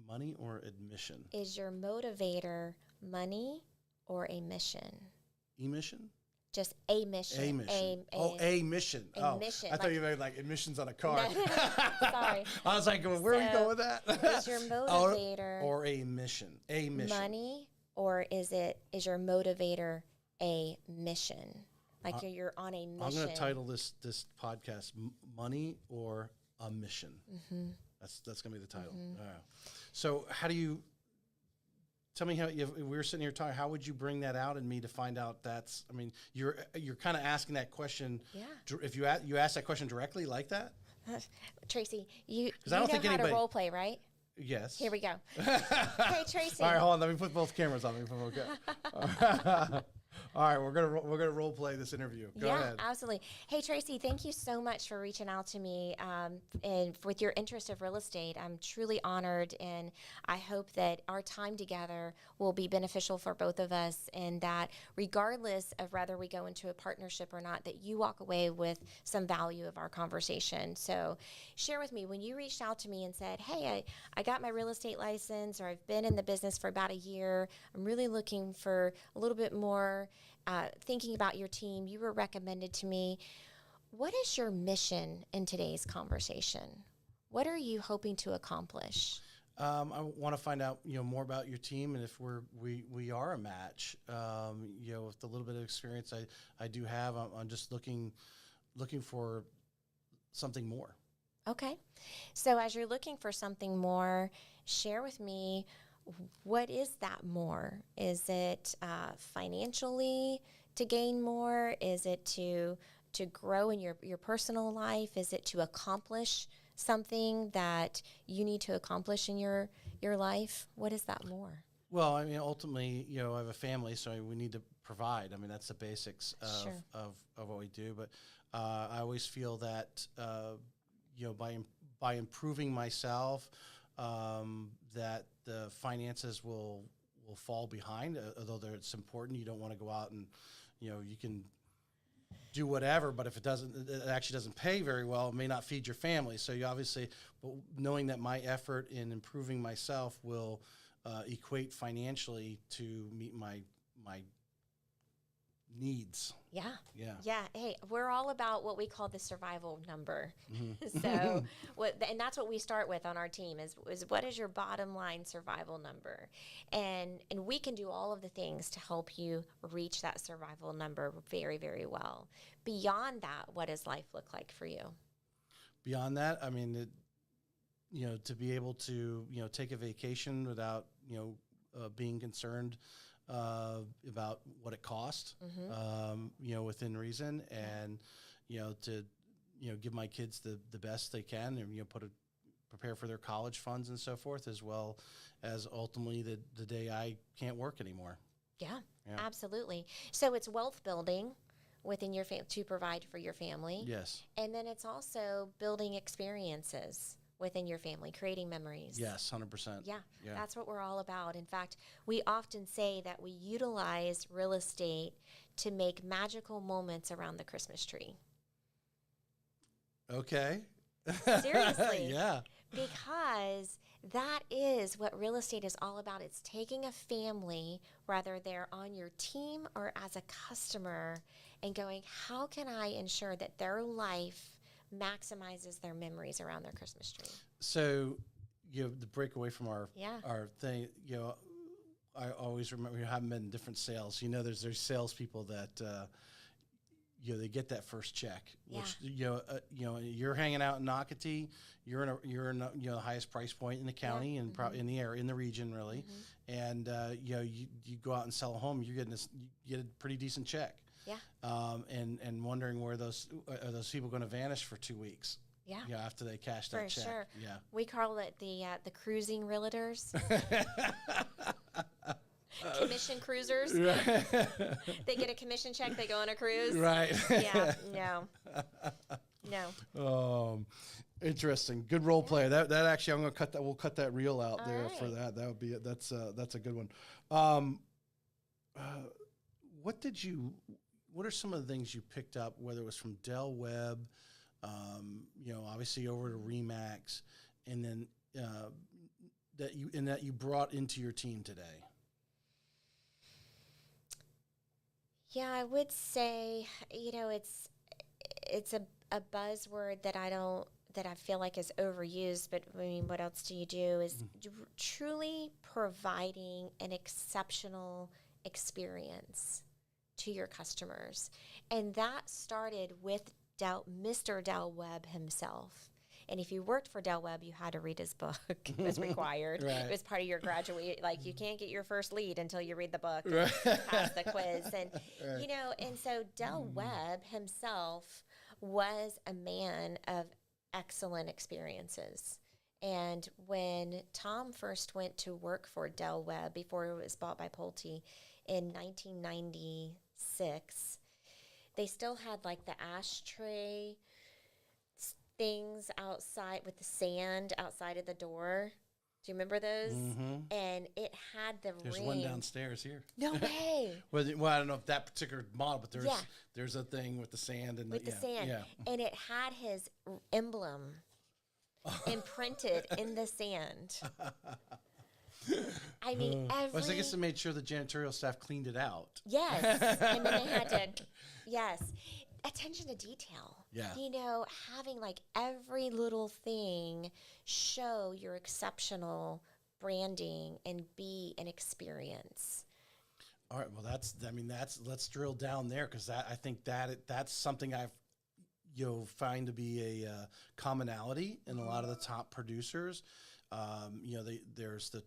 Money or admission? Is your motivator money or a mission? Emission? Just a mission. A mission. A mission. Mission. I thought you meant like emissions on a car. Sorry. I was like, where are you going with that? Is your motivator or a mission? A mission. Money, or is your motivator a mission? Like you're on a mission. I'm going to title this podcast "Money or a Mission." That's going to be the title. So how do you tell me how, if we were sitting here talking, how would you bring that out in me to find out that's, I mean, you're kind of asking that question. Yeah. If you ask that question directly like that? Tracy, you I don't know think how anybody, to role play, right? Yes. Here we go. Hey, Tracy. All right, hold on. Let me put both cameras on. All right, we're gonna role play this interview. Go ahead. Absolutely. Hey, Tracy, thank you so much for reaching out to me and with your interest of real estate. I'm truly honored, and I hope that our time together will be beneficial for both of us, and that regardless of whether we go into a partnership or not, that you walk away with some value of our conversation. So share with me, when you reached out to me and said, hey, I got my real estate license, or I've been in the business for about a year, I'm really looking for a little bit more thinking about your team, you were recommended to me. What is your mission in today's conversation? What are you hoping to accomplish? I want to find out, more about your team, and if we are a match. With the little bit of experience I do have, I'm just looking for something more. Okay. So as you're looking for something more, share with me, what is that more? Is it financially to gain more? Is it to grow in your personal life? Is it to accomplish something that you need to accomplish in your life? What is that more? Well, I mean, ultimately, I have a family, so we need to provide. I mean, that's the basics Sure. of what we do. But I always feel that, by improving myself, that the finances will fall behind, although it's important. You don't want to go out and, you can do whatever, but if it actually doesn't pay very well, it may not feed your family. So you obviously, but knowing that my effort in improving myself will equate financially to meet my needs. Yeah. Yeah. Yeah. Hey, we're all about what we call the survival number. Mm-hmm. So, and that's what we start with on our team is what is your bottom line survival number? And we can do all of the things to help you reach that survival number very, very well. Beyond that, what does life look like for you? Beyond that, I mean, to be able to, take a vacation without, being concerned about what it cost, within reason, and to give my kids the best they can, and prepare for their college funds and so forth, as well as ultimately the day I can't work anymore. Yeah, absolutely. So it's wealth building within your family to provide for your family. Yes, and then it's also building experiences within your family, creating memories. Yes, 100%. Yeah, that's what we're all about. In fact, we often say that we utilize real estate to make magical moments around the Christmas tree. Okay. Seriously. Yeah. Because that is what real estate is all about. It's taking a family, whether they're on your team or as a customer, and going, how can I ensure that their life maximizes their memories around their Christmas tree? So, the break away from our thing, I always remember, having been in different sales. There's salespeople that, they get that first check, which, you're hanging out in Nocatee, you're in the highest price point in the county and in the area, in the region, really. And, you go out and sell a home, you get a pretty decent check. Yeah. And wondering where are those people going to vanish for 2 weeks? Yeah. After they cash that check. For sure. Yeah. We call it the cruising realtors. Commission cruisers. Right. They get a commission check, they go on a cruise. Right. Yeah. No. Interesting. Good role play. That actually, I'm gonna cut that. We'll cut that reel out there right. for that. That would be it. That's a good one. What are some of the things you picked up, whether it was from Del Webb, obviously over to Remax, and then that you brought into your team today? Yeah, I would say, it's a buzzword that I feel like is overused, but I mean, what else do you do is truly providing an exceptional experience to your customers. And that started with Mr. Del Webb himself. And if you worked for Del Webb, you had to read his book. It was required. Right. It was part of your graduate. Like, you can't get your first lead until you read the book Right. and pass the quiz. And, Right. you know, and so Del Webb himself was a man of excellent experiences. And when Tom first went to work for Del Webb before it was bought by Pulte in 1996, they still had like the ashtray things outside with the sand outside of the door. Do you remember those? Mm-hmm. And it had the There's ring. one downstairs here. No way. Well, I don't know if that particular model, but Yeah. there's a thing with the sand and With the sand. Yeah. And it had his emblem imprinted in the sand. I mean, Well, I guess it made sure the janitorial staff cleaned it out. Yes. And then they had to, yes. Attention to detail. Yeah. You know, having like every little thing show your exceptional branding and be an experience. All right. Well, let's drill down there, because I think that's something I've find to be a commonality in a lot of the top producers. There's the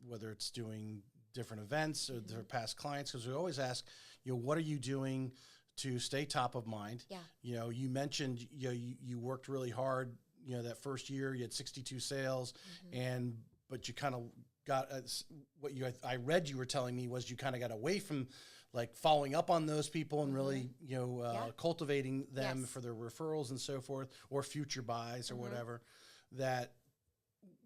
whether it's doing different events or their past clients, because we always ask, what are you doing to stay top of mind? Yeah. You mentioned you worked really hard. That first year you had 62 sales, but you kind of got I read you were telling me was you kind of got away from like following up on those people and really cultivating them Yes. for their referrals and so forth, or future buys or whatever. That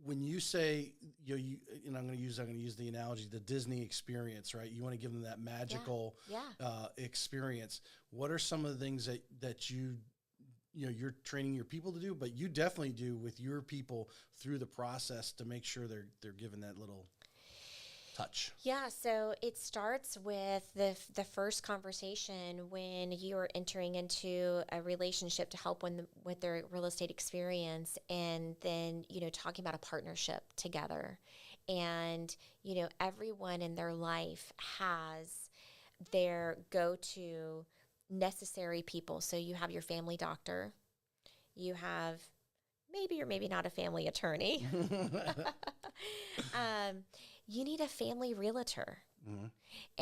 when you say and I'm going to use the analogy, the Disney experience, right? You want to give them that magical experience. What are some of the things that you're training your people to do, but you definitely do with your people through the process to make sure they're given that little touch? Yeah, so it starts with the first conversation when you are entering into a relationship to help with their real estate experience, and then talking about a partnership together. And everyone in their life has their go-to necessary people. So you have your family doctor, you have maybe or maybe not a family attorney. You need a family realtor. Mm-hmm.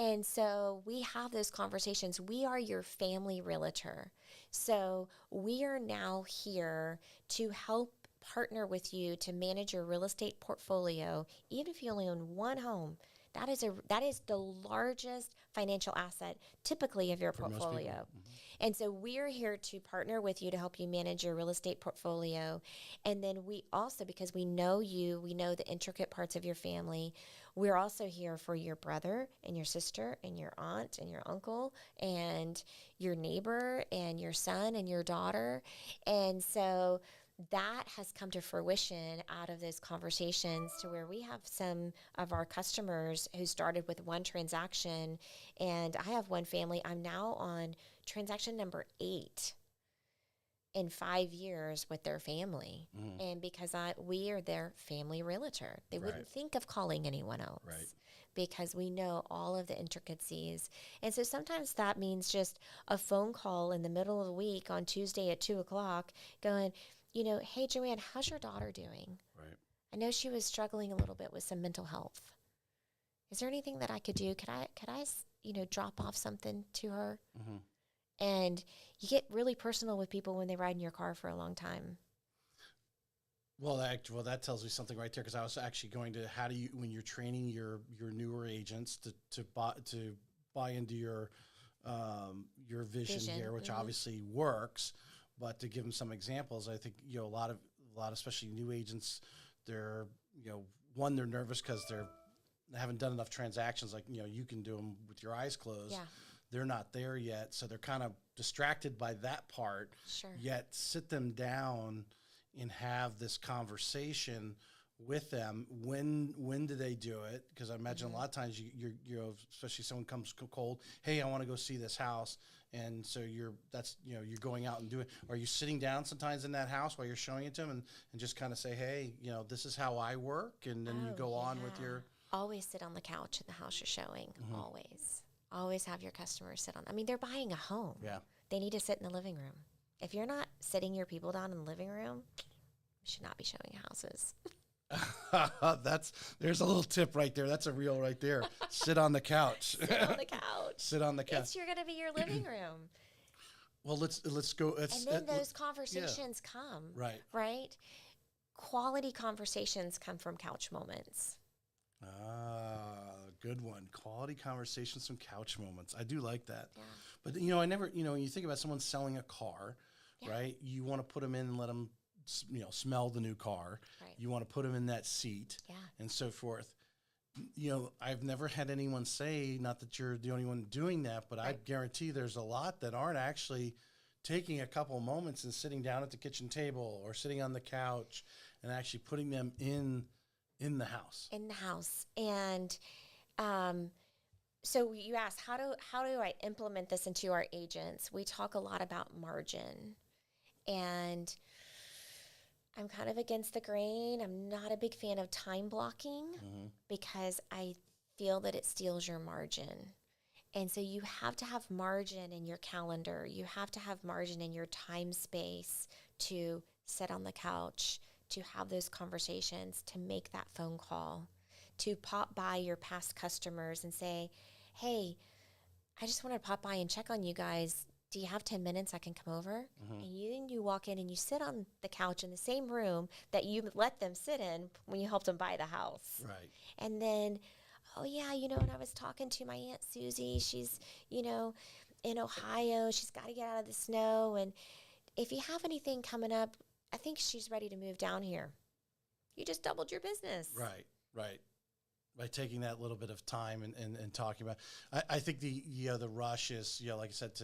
And so we have those conversations. We are your family realtor. So we are now here to help partner with you to manage your real estate portfolio, even if you only own one home. That is the largest financial asset typically of your portfolio. Mm-hmm. And so we're here to partner with you to help you manage your real estate portfolio. And then we also, because we know you, we know the intricate parts of your family, we're also here for your brother and your sister and your aunt and your uncle and your neighbor and your son and your daughter. And so that has come to fruition out of those conversations, to where we have some of our customers who started with one transaction, and I have one family. I'm now on transaction number 8 in 5 years with their family. And because we are their family realtor, they wouldn't think of calling anyone else. Right. Because we know all of the intricacies. And so sometimes that means just a phone call in the middle of the week on Tuesday at 2:00 going, hey, Joanne, how's your daughter doing? Right. I know she was struggling a little bit with some mental health. Is there anything that I could do? Could I drop off something to her? Mm-hmm. And you get really personal with people when they ride in your car for a long time. Well, that tells me something right there, because I was actually going to, how do you, when you're training your newer agents to buy into your vision here, which obviously works, but to give them some examples, I think a lot of especially new agents, they're they're nervous because they haven't done enough transactions. Like you can do them with your eyes closed. Yeah. They're not there yet, so they're kind of distracted by that part. Sure. Yet sit them down and have this conversation with them. When do they do it? Because I imagine a lot of times you're especially someone comes cold. Hey, I want to go see this house, and so you're going out and doing. Are you sitting down sometimes in that house while you're showing it to them and just kind of say, hey, this is how I work, and then you go on with your. Always sit on the couch in the house you're showing. Always have your customers sit on. I mean, they're buying a home. Yeah. They need to sit in the living room. If you're not sitting your people down in the living room, We should not be showing houses. There's a little tip right there. That's a reel right there. Sit on the couch. Sit on the couch. Sit on the couch. It's going to be your living room. Well, let's go. And then those conversations come. Right. Right? Quality conversations come from couch moments. Good one. Quality conversations from couch moments. I do like that. Yeah. But, I never, when you think about someone selling a car, right, you want to put them in and let them, smell the new car. Right. You want to put them in that seat and so forth. I've never had anyone say, not that you're the only one doing that, but I guarantee there's a lot that aren't actually taking a couple moments and sitting down at the kitchen table or sitting on the couch and actually putting them in the house. In the house. And so you asked, how do I implement this into our agents? We talk a lot about margin. And I'm kind of against the grain. I'm not a big fan of time blocking because I feel that it steals your margin. And so you have to have margin in your calendar. You have to have margin in your time space to sit on the couch, to have those conversations, to make that phone call, to pop by your past customers and say, hey, I just want to pop by and check on you guys. Do you have 10 minutes I can come over? And you walk in and you sit on the couch in the same room that you let them sit in when you helped them buy the house. Right. And then, oh, yeah, and I was talking to my Aunt Susie. She's, in Ohio. She's got to get out of the snow. And if you have anything coming up, I think she's ready to move down here. You just doubled your business. Right. By taking that little bit of time and talking about, I think the rush is, like I said,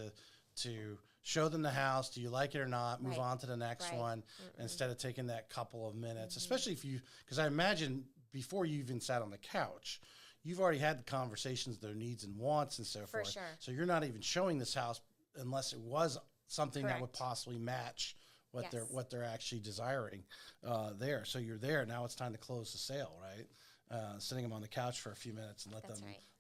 to show them the house. Do you like it or not? Move on to the next one instead of taking that couple of minutes, especially because I imagine before you even sat on the couch, you've already had the conversations, their needs and wants and so forth. Sure. So you're not even showing this house unless it was something that would possibly match what they're actually desiring there. So you're there. Now it's time to close the sale, right? Sitting them on the couch for a few minutes and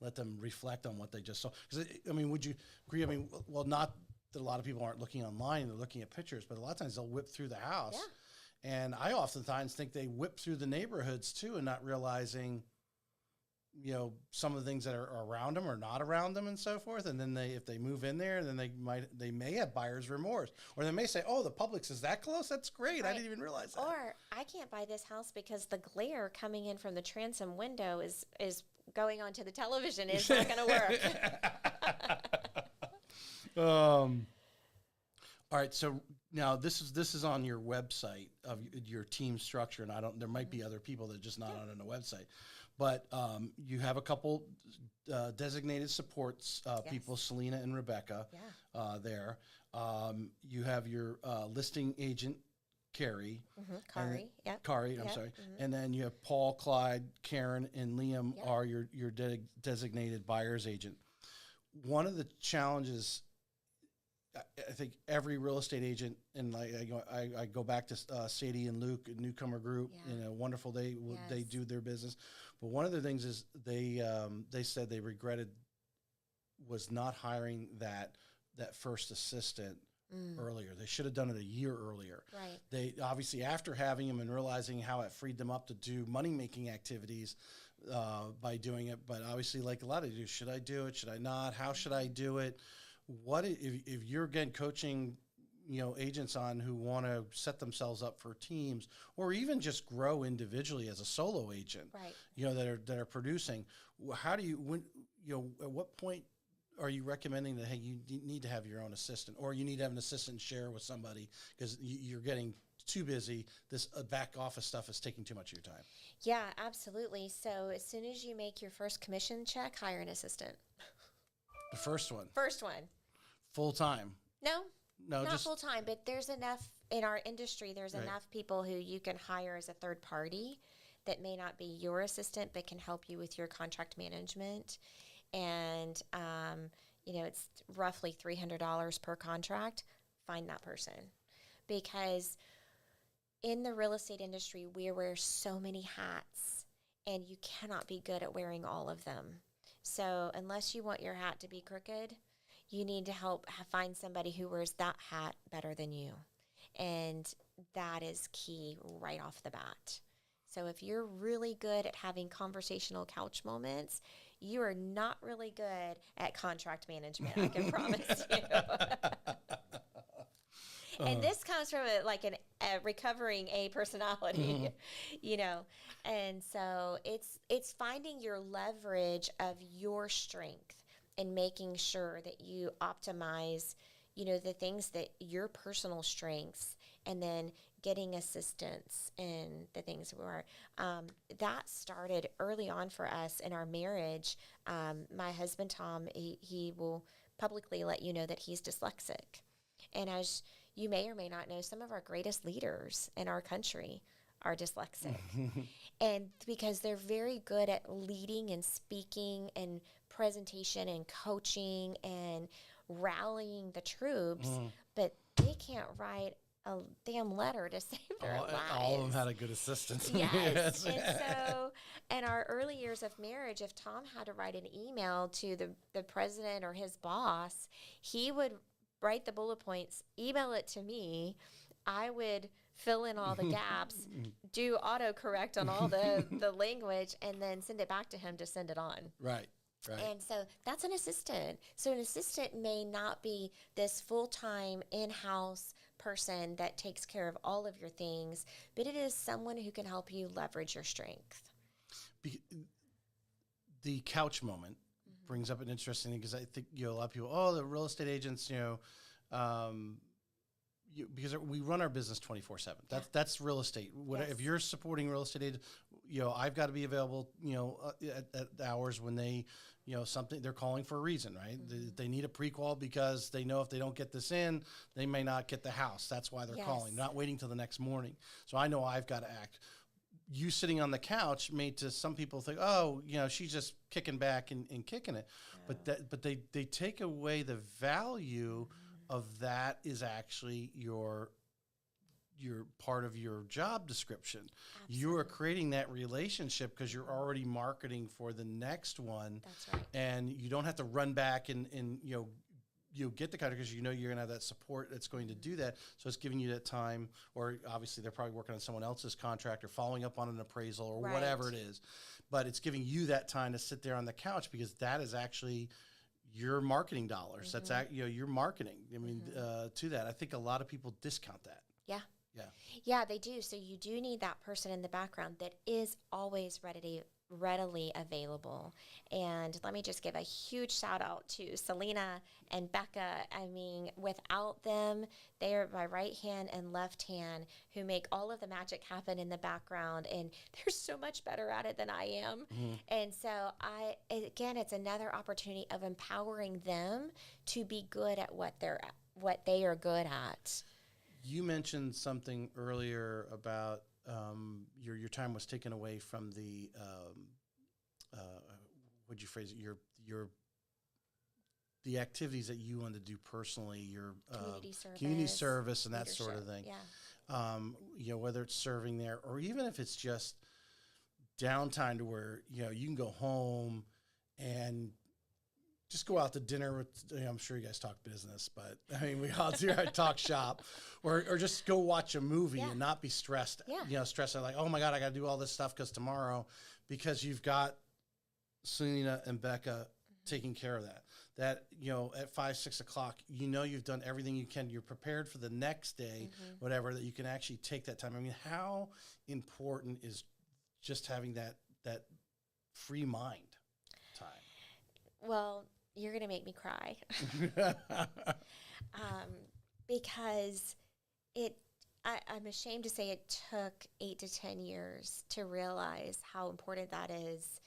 let them reflect on what they just saw. Because would you agree? Well, not that a lot of people aren't looking online; they're looking at pictures, but a lot of times they'll whip through the house. Yeah. And I oftentimes think they whip through the neighborhoods too, and not realizing, some of the things that are around them or not around them and so forth. And then if they move in there, then they may have buyer's remorse, or they may say, "Oh, the Publix is that close? That's great. I didn't even realize that." Or I can't buy this house because the glare coming in from the transom window is going onto the television. It's not going to work. All right. So now this is on your website of your team structure, and there might be other people that are just not on the website. But you have a couple designated supports people, Selena and Rebecca, there. You have your listing agent, Carrie. Kari, I'm sorry. And then you have Paul, Clyde, Karen, and Liam are your designated buyer's agent. One of the challenges, I think every real estate agent, and I go back to Sadie and Luke, Newcomer Group, wonderful. They do their business. But one of the things is they said they regretted was not hiring that first assistant earlier. They should have done it a year earlier. Right. They obviously, after having him and realizing how it freed them up to do money-making activities by doing it, but obviously, like a lot of you, should I do it? Should I not? How should I do it? What if you're again coaching, agents on who want to set themselves up for teams or even just grow individually as a solo agent, right? That are producing. How do you at what point are you recommending that, hey, you need to have your own assistant, or you need to have an assistant share with somebody because you're getting too busy? This back office stuff is taking too much of your time. Yeah, absolutely. So as soon as you make your first commission check, hire an assistant. The first one. Full time. No, not just full time, but there's enough in our industry. There's enough people who you can hire as a third party that may not be your assistant, but can help you with your contract management. And, it's roughly $300 per contract. Find that person. Because in the real estate industry, we wear so many hats, and you cannot be good at wearing all of them. So unless you want your hat to be crooked, you need to find somebody who wears that hat better than you. And that is key right off the bat. So if you're really good at having conversational couch moments, you are not really good at contract management, I can promise you. And this comes from a recovering A personality, you know. And so it's finding your leverage of your strength and making sure that you optimize, the things that your personal strengths, and then getting assistance in the things where that started early on for us in our marriage. My husband, Tom, he will publicly let you know that he's dyslexic. And as you may or may not know, some of our greatest leaders in our country are dyslexic. And because they're very good at leading and speaking and presentation and coaching and rallying the troops, but they can't write a damn letter to save their lives. All of them had a good assistant. Yes. And so in our early years of marriage, if Tom had to write an email to the president or his boss, he would write the bullet points, email it to me. I would fill in all the gaps, do autocorrect on all the language, and then send it back to him to send it on. Right. And so that's an assistant. So an assistant may not be this full-time in-house person that takes care of all of your things, but it is someone who can help you leverage your strength. The couch moment brings up an interesting thing, because I think a lot of people, the real estate agents, because we run our business 24/7. That's real estate. If you're supporting real estate agents, I've got to be available, at hours when they, something they're calling for a reason, right? They need a pre-qual because they know if they don't get this in, they may not get the house. That's why they're calling, not waiting till the next morning. So I know I've got to act. You sitting on the couch made to some people think, she's just kicking back and kicking it. Yeah. But they take away the value of that is actually your part of your job description. Absolutely. You are creating that relationship because you're already marketing for the next one. That's right. And you don't have to run back and get the contract because you're going to have that support that's going to do that. So it's giving you that time, or obviously they're probably working on someone else's contract or following up on an appraisal or whatever it is. But it's giving you that time to sit there on the couch because that is actually your marketing dollars. That's your marketing. I mean, to that. I think a lot of people discount that. Yeah. Yeah, they do. So you do need that person in the background that is always readily available. And let me just give a huge shout out to Selena and Becca. I mean, without them, they are my right hand and left hand who make all of the magic happen in the background. And they're so much better at it than I am. And so it's another opportunity of empowering them to be good at what they are good at. You mentioned something earlier about your time was taken away from the what'd you phrase it? The activities that you wanted to do personally, your community service and that leadership, sort of thing. Yeah. Whether it's serving there or even if it's just downtime to where you can go home and just go out to dinner with, I'm sure you guys talk business, but I mean, we all do talk shop or just go watch a movie and not be stressed, stressed out like, oh my God, I got to do all this stuff because you've got Selena and Becca taking care of that, at 5, 6 o'clock, you've done everything you can. You're prepared for the next day, whatever, that you can actually take that time. I mean, how important is just having that free mind time? Well, you're going to make me cry because I'm ashamed to say it took 8 to 10 years to realize how important that is.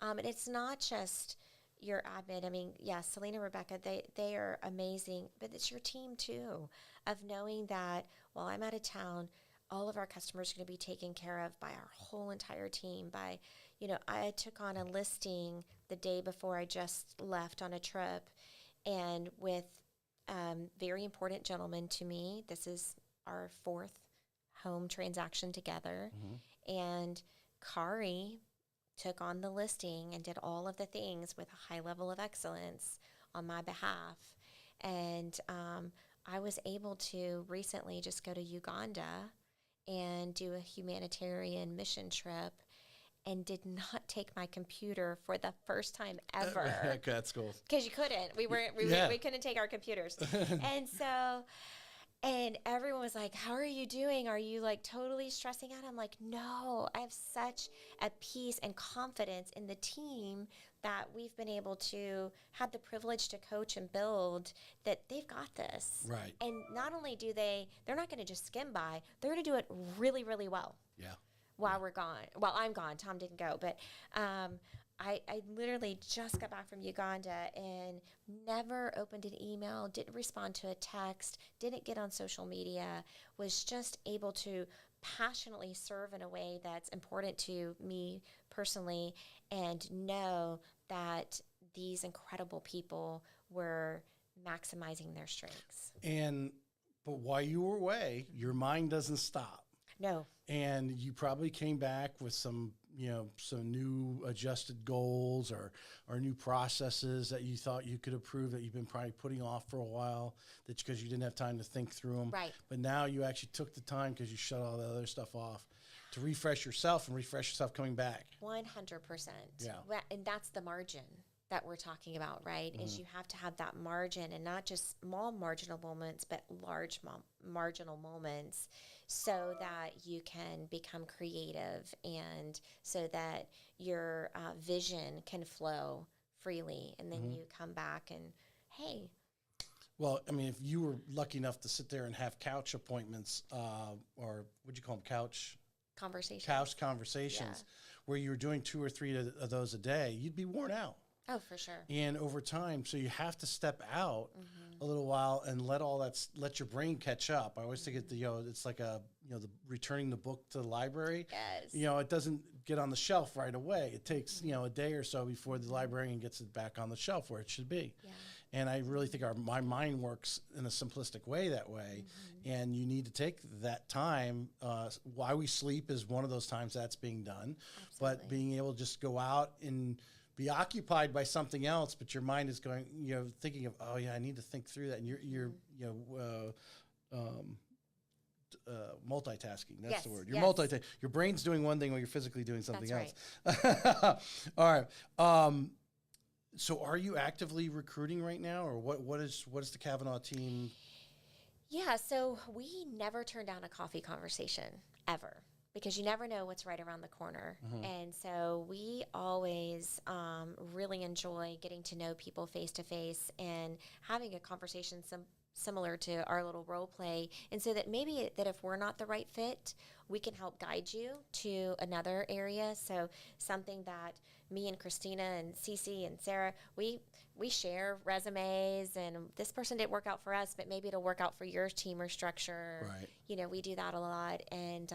And it's not just your admin. I mean, Selena, Rebecca, they are amazing, but it's your team too, of knowing that while I'm out of town, all of our customers are going to be taken care of by our whole entire team. I took on a listing the day before I just left on a trip, and with very important gentleman to me. This is our 4th home transaction together, and Kari took on the listing and did all of the things with a high level of excellence on my behalf. And I was able to recently just go to Uganda and do a humanitarian mission trip and did not take my computer for the first time ever. That's cool. Because you couldn't. We couldn't take our computers. And so, and everyone was like, how are you doing? Are you like totally stressing out? I'm like, no, I have such a peace and confidence in the team that we've been able to have the privilege to coach and build, that they've got this. Right. And not only do they're not going to just skim by, they're going to do it really, really well. Yeah. While we're gone. Well, I'm gone. Tom didn't go, but I literally just got back from Uganda and never opened an email, didn't respond to a text, didn't get on social media, was just able to passionately serve in a way that's important to me personally, and know that these incredible people were maximizing their strengths. But while you were away, your mind doesn't stop. No. And you probably came back with some new adjusted goals or new processes that you thought you could improve that you've been probably putting off for a while, that's because you didn't have time to think through them. Right. But now you actually took the time, because you shut all the other stuff off, to refresh yourself coming back. 100%. Yeah. And that's the margin that we're talking about, right? Is you have to have that margin, and not just small marginal moments, but large marginal moments, so that you can become creative, and so that your vision can flow freely. And then you come back and, hey. Well, I mean, if you were lucky enough to sit there and have couch appointments, or what'd you call them, couch conversations, where you were doing 2 or 3 of those a day, you'd be worn out. Oh, for sure. And over time, so you have to step out a little while and let your brain catch up. I always think it's like the returning the book to the library. Yes. It doesn't get on the shelf right away. It takes, a day or so before the librarian gets it back on the shelf where it should be. Yeah. And I really think my mind works in a simplistic way that way. And you need to take that time. Why we sleep is one of those times that's being done. Absolutely. But being able to just go out and be occupied by something else, but your mind is going, thinking of, oh yeah, I need to think through that. And you're multitasking. That's the word. You're multitasking. Your brain's doing one thing while you're physically doing something else. Right. All right. So are you actively recruiting right now, or what is the Cavanaugh team? Yeah. So we never turn down a coffee conversation ever, because you never know what's right around the corner. And so we always really enjoy getting to know people face to face and having a conversation similar to our little role play. And so that maybe that if we're not the right fit, we can help guide you to another area. So something that me and Christina and Cece and Sarah, we share resumes, and this person didn't work out for us, but maybe it'll work out for your team or structure. Right. We do that a lot. And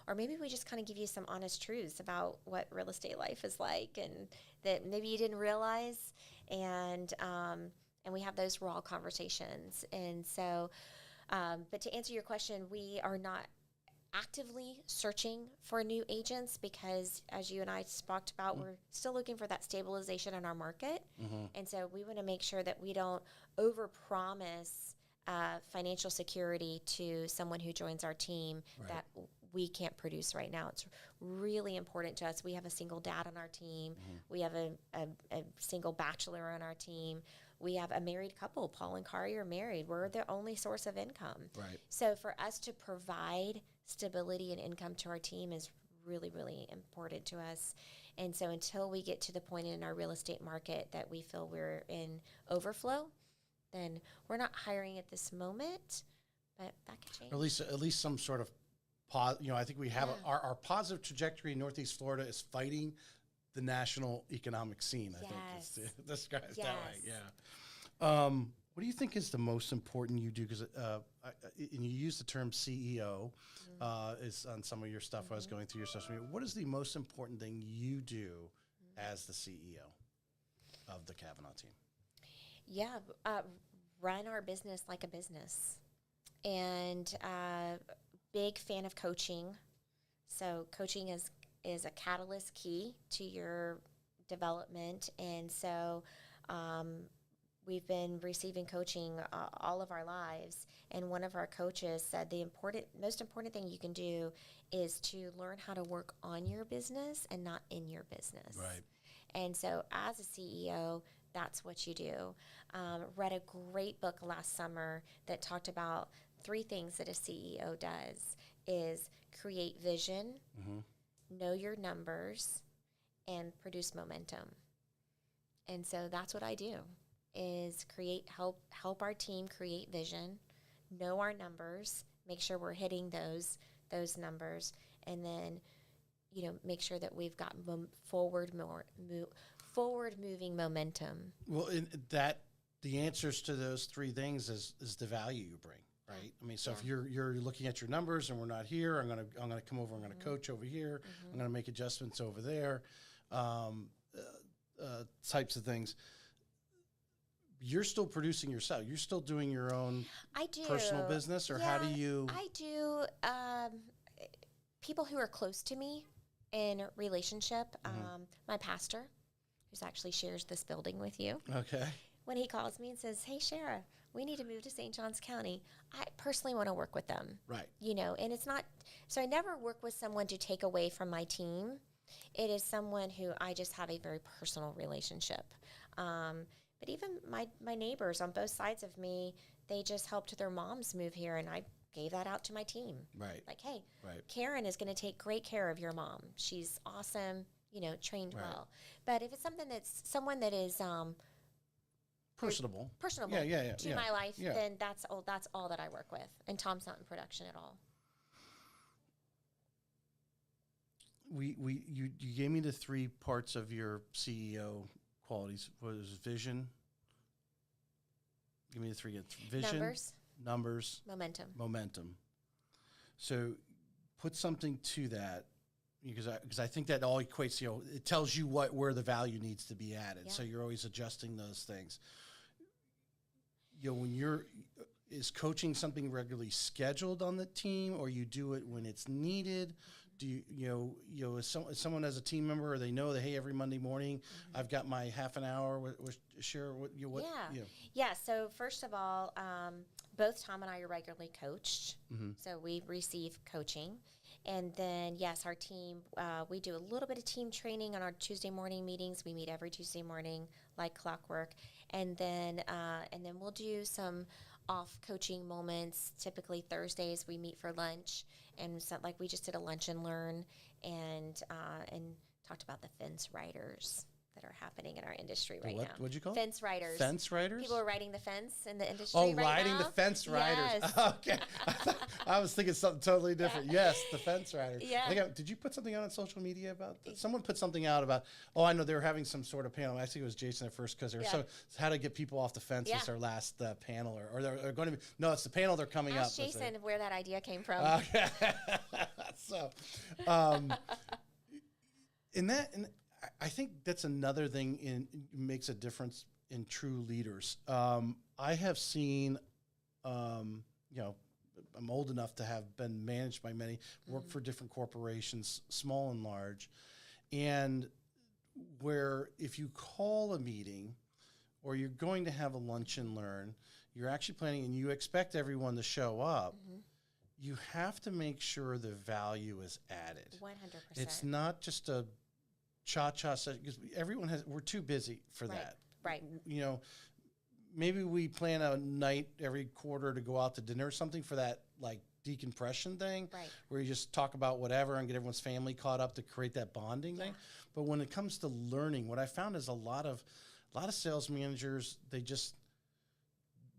or maybe we just kind of give you some honest truths about what real estate life is like, and that maybe you didn't realize. And we have those raw conversations. And so, but to answer your question, we are not actively searching for new agents, because as you and I talked about, we're still looking for that stabilization in our market. And so we want to make sure that we don't overpromise financial security to someone who joins our team that we can't produce right now. It's really important to us. We have a single dad on our team. We have a single bachelor on our team. We have a married couple. Paul and Kari are married. We're the only source of income. Right. So for us to provide stability and income to our team is really, really important to us. And so until we get to the point in our real estate market that we feel we're in overflow, then we're not hiring at this moment, but that could change. Or at least some sort of I think we have our positive trajectory in Northeast Florida is fighting the national economic scene. I think it's described that way. Yeah. What do you think is the most important you do? Because and you use the term CEO is on some of your stuff. I was going through your social media. What is the most important thing you do as the CEO of the Cavanaugh team? Yeah, run our business like a business, and big fan of coaching. So coaching is a catalyst key to your development, and so we've been receiving coaching all of our lives, and one of our coaches said the most important thing you can do is to learn how to work on your business and not in your business. Right. And so as a CEO, that's what you do. Read a great book last summer that talked about 3 things that a CEO does is create vision, know your numbers, and produce momentum. And so that's what I do, is help our team create vision, know our numbers, make sure we're hitting those numbers, and then make sure that we've got forward moving momentum. Well, the answers to those 3 things is the value you bring, right? I mean, so if you're looking at your numbers and we're not here, I'm gonna come over, I'm gonna coach over here, I'm gonna make adjustments over there, types of things. You're still producing yourself. You're still doing your own personal business, or how do you? I do. People who are close to me in relationship. My pastor, who actually shares this building with you. Okay. When he calls me and says, "Hey, Cherya, we need to move to St. Johns County," I personally want to work with them. Right. And it's not. So I never work with someone to take away from my team. It is someone who I just have a very personal relationship. But even my neighbors on both sides of me, they just helped their moms move here, and I gave that out to my team. Right. Like, hey, right. Karen is going to take great care of your mom. She's awesome, trained well. But if it's someone that is personable to my life, then that's all that I work with. And Tom's not in production at all. You gave me the 3 parts of your CEO qualities. What was vision? Give me the 3 again. Vision, numbers, momentum. So put something to that, because I think that all equates. It tells you where the value needs to be added. Yeah. So you're always adjusting those things. Is coaching something regularly scheduled on the team, or you do it when it's needed? Do is someone as a team member, or they know that, hey, every Monday morning I've got my half an hour with Cher? Yeah. So first of all, both Tom and I are regularly coached, so we receive coaching, and then yes, our team we do a little bit of team training on our Tuesday morning meetings. We meet every Tuesday morning like clockwork, and then we'll do some off coaching moments. Typically Thursdays we meet for lunch, and so, like, we just did a lunch and learn, and talked about the fence riders that are happening in our industry right now. What'd you call fence riders? Fence riders. People are riding the fence in the industry. Oh, riding the fence riders. Yes. Okay, I was thinking something totally different. Yeah. Yes, the fence riders. Yeah. Did you put something out on social media about that? Someone put something out about? Oh, I know they were having some sort of panel. I think it was Jason at first, because they were how to get people off the fence was their last panel, or they're going to be. No, it's the panel they're coming up. Ask Jason where that idea came from. Okay. So, I think that's another thing makes a difference in true leaders. I have seen, I'm old enough to have been managed by many, worked for different corporations, small and large, and where if you call a meeting or you're going to have a lunch and learn, you're actually planning and you expect everyone to show up, you have to make sure the value is added. 100%. It's not just a cha-cha session, because we're too busy for that. Right. Maybe we plan a night every quarter to go out to dinner or something for that, like, decompression thing, where you just talk about whatever and get everyone's family caught up to create that bonding thing. But when it comes to learning, what I found is a lot of sales managers,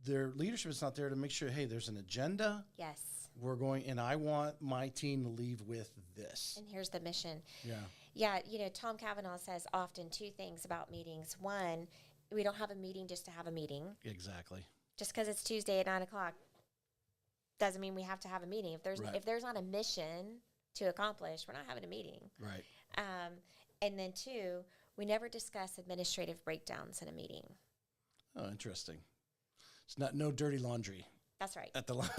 their leadership is not there to make sure, hey, there's an agenda. Yes. And I want my team to leave with this. And here's the mission. Yeah. Yeah, Tom Cavanaugh says often 2 things about meetings. One, we don't have a meeting just to have a meeting. Exactly. Just because it's Tuesday at 9:00 doesn't mean we have to have a meeting. If there's not a mission to accomplish, we're not having a meeting. Right. And then 2, we never discuss administrative breakdowns in a meeting. Oh, interesting. It's no dirty laundry. That's right. At the line.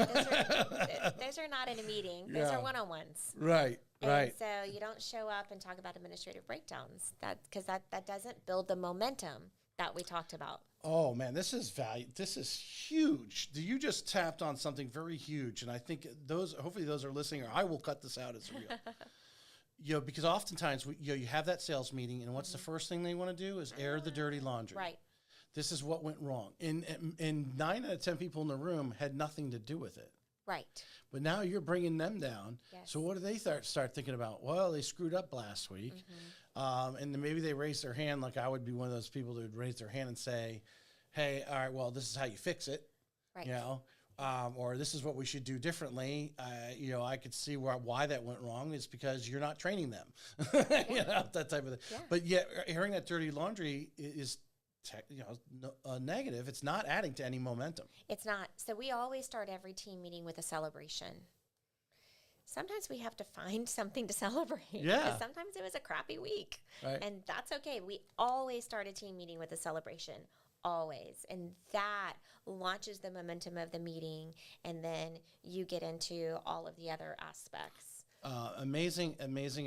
Those are not in a meeting. Those are one-on-ones. Right. And so you don't show up and talk about administrative breakdowns, because that doesn't build the momentum. that we talked about? Oh man, this is value. This is huge. You just tapped on something very huge, and I think hopefully those are listening, or I will cut this out as a real. Because oftentimes you have that sales meeting, and what's the first thing they want to do is air the dirty laundry. Right. This is what went wrong, and 9 out of 10 people in the room had nothing to do with it. Right. But now you're bringing them down. Yes. So what do they start thinking about? Well, they screwed up last week. And then maybe they raise their hand, like I would be one of those people that would raise their hand and say, hey, all right, well, this is how you fix it. Right. Or this is what we should do differently. I could see why that went wrong. It's because you're not training them, that type of thing. Yeah. But yet airing that dirty laundry is negative. It's not adding to any momentum. It's not. So we always start every team meeting with a celebration. Sometimes we have to find something to celebrate. Yeah. Because sometimes it was a crappy week. Right. And that's okay. We always start a team meeting with a celebration. Always. And that launches the momentum of the meeting. And then you get into all of the other aspects. Amazing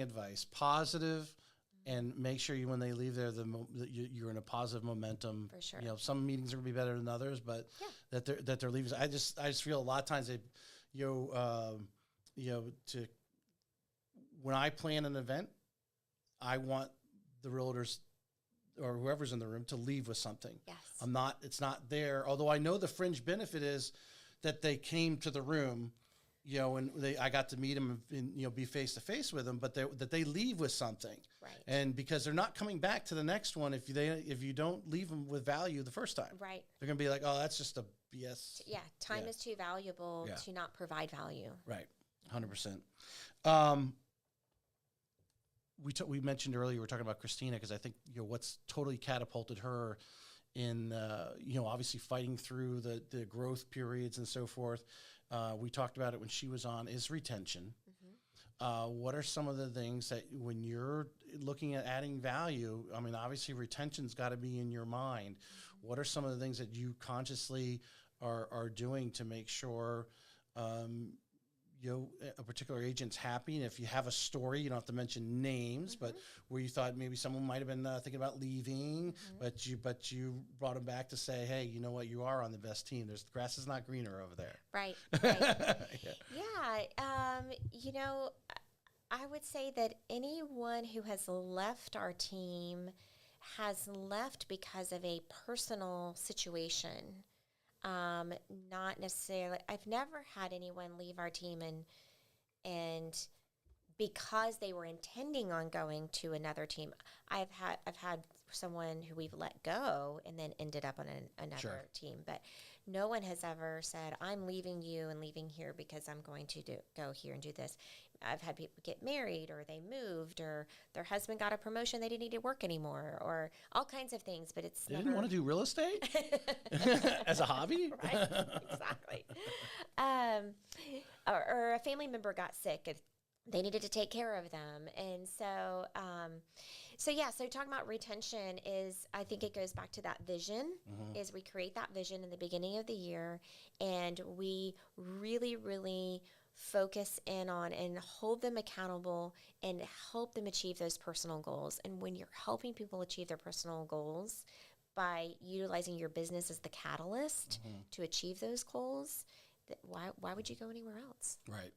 advice. Positive. And make sure when they leave there, you're in a positive momentum. For sure. Some meetings are going to be better than others, but that they're leaving. I just feel a lot of times when I plan an event, I want the realtors or whoever's in the room to leave with something. Yes. It's not there. Although I know the fringe benefit is that they came to the room, and I got to meet them and, be face to face with them, but that they leave with something. Right. And because they're not coming back to the next one if you don't leave them with value the first time. Right. They're going to be like, oh, that's just a BS. Yeah. Time is too valuable to not provide value. Right. 100%. We mentioned earlier, we were talking about Christina, because I think, what's totally catapulted her in, obviously fighting through the growth periods and so forth. We talked about it when she was on, is retention. What are some of the things that when you're looking at adding value, I mean, obviously retention's got to be in your mind. What are some of the things that you consciously are doing to make sure a particular agent's happy? And if you have a story, you don't have to mention names, but where you thought maybe someone might have been thinking about leaving, but you brought them back to say, hey, you know what, you are on the best team. The grass is not greener over there. Right. I would say that anyone who has left our team has left because of a personal situation. Not necessarily. I've never had anyone leave our team and because they were intending on going to another team. I've had someone who we've let go and then ended up on another team, but no one has ever said, I'm leaving you and leaving here because I'm going to go here and do this. I've had people get married, or they moved, or their husband got a promotion, they didn't need to work anymore, or all kinds of things, but it's They didn't want to do real estate as a hobby? Right, exactly. Or a family member got sick and they needed to take care of them. And so talking about retention is, I think it goes back to that vision, is we create that vision in the beginning of the year, and we really, really focus in on and hold them accountable and help them achieve those personal goals. And when you're helping people achieve their personal goals by utilizing your business as the catalyst to achieve those goals, why would you go anywhere else? Right.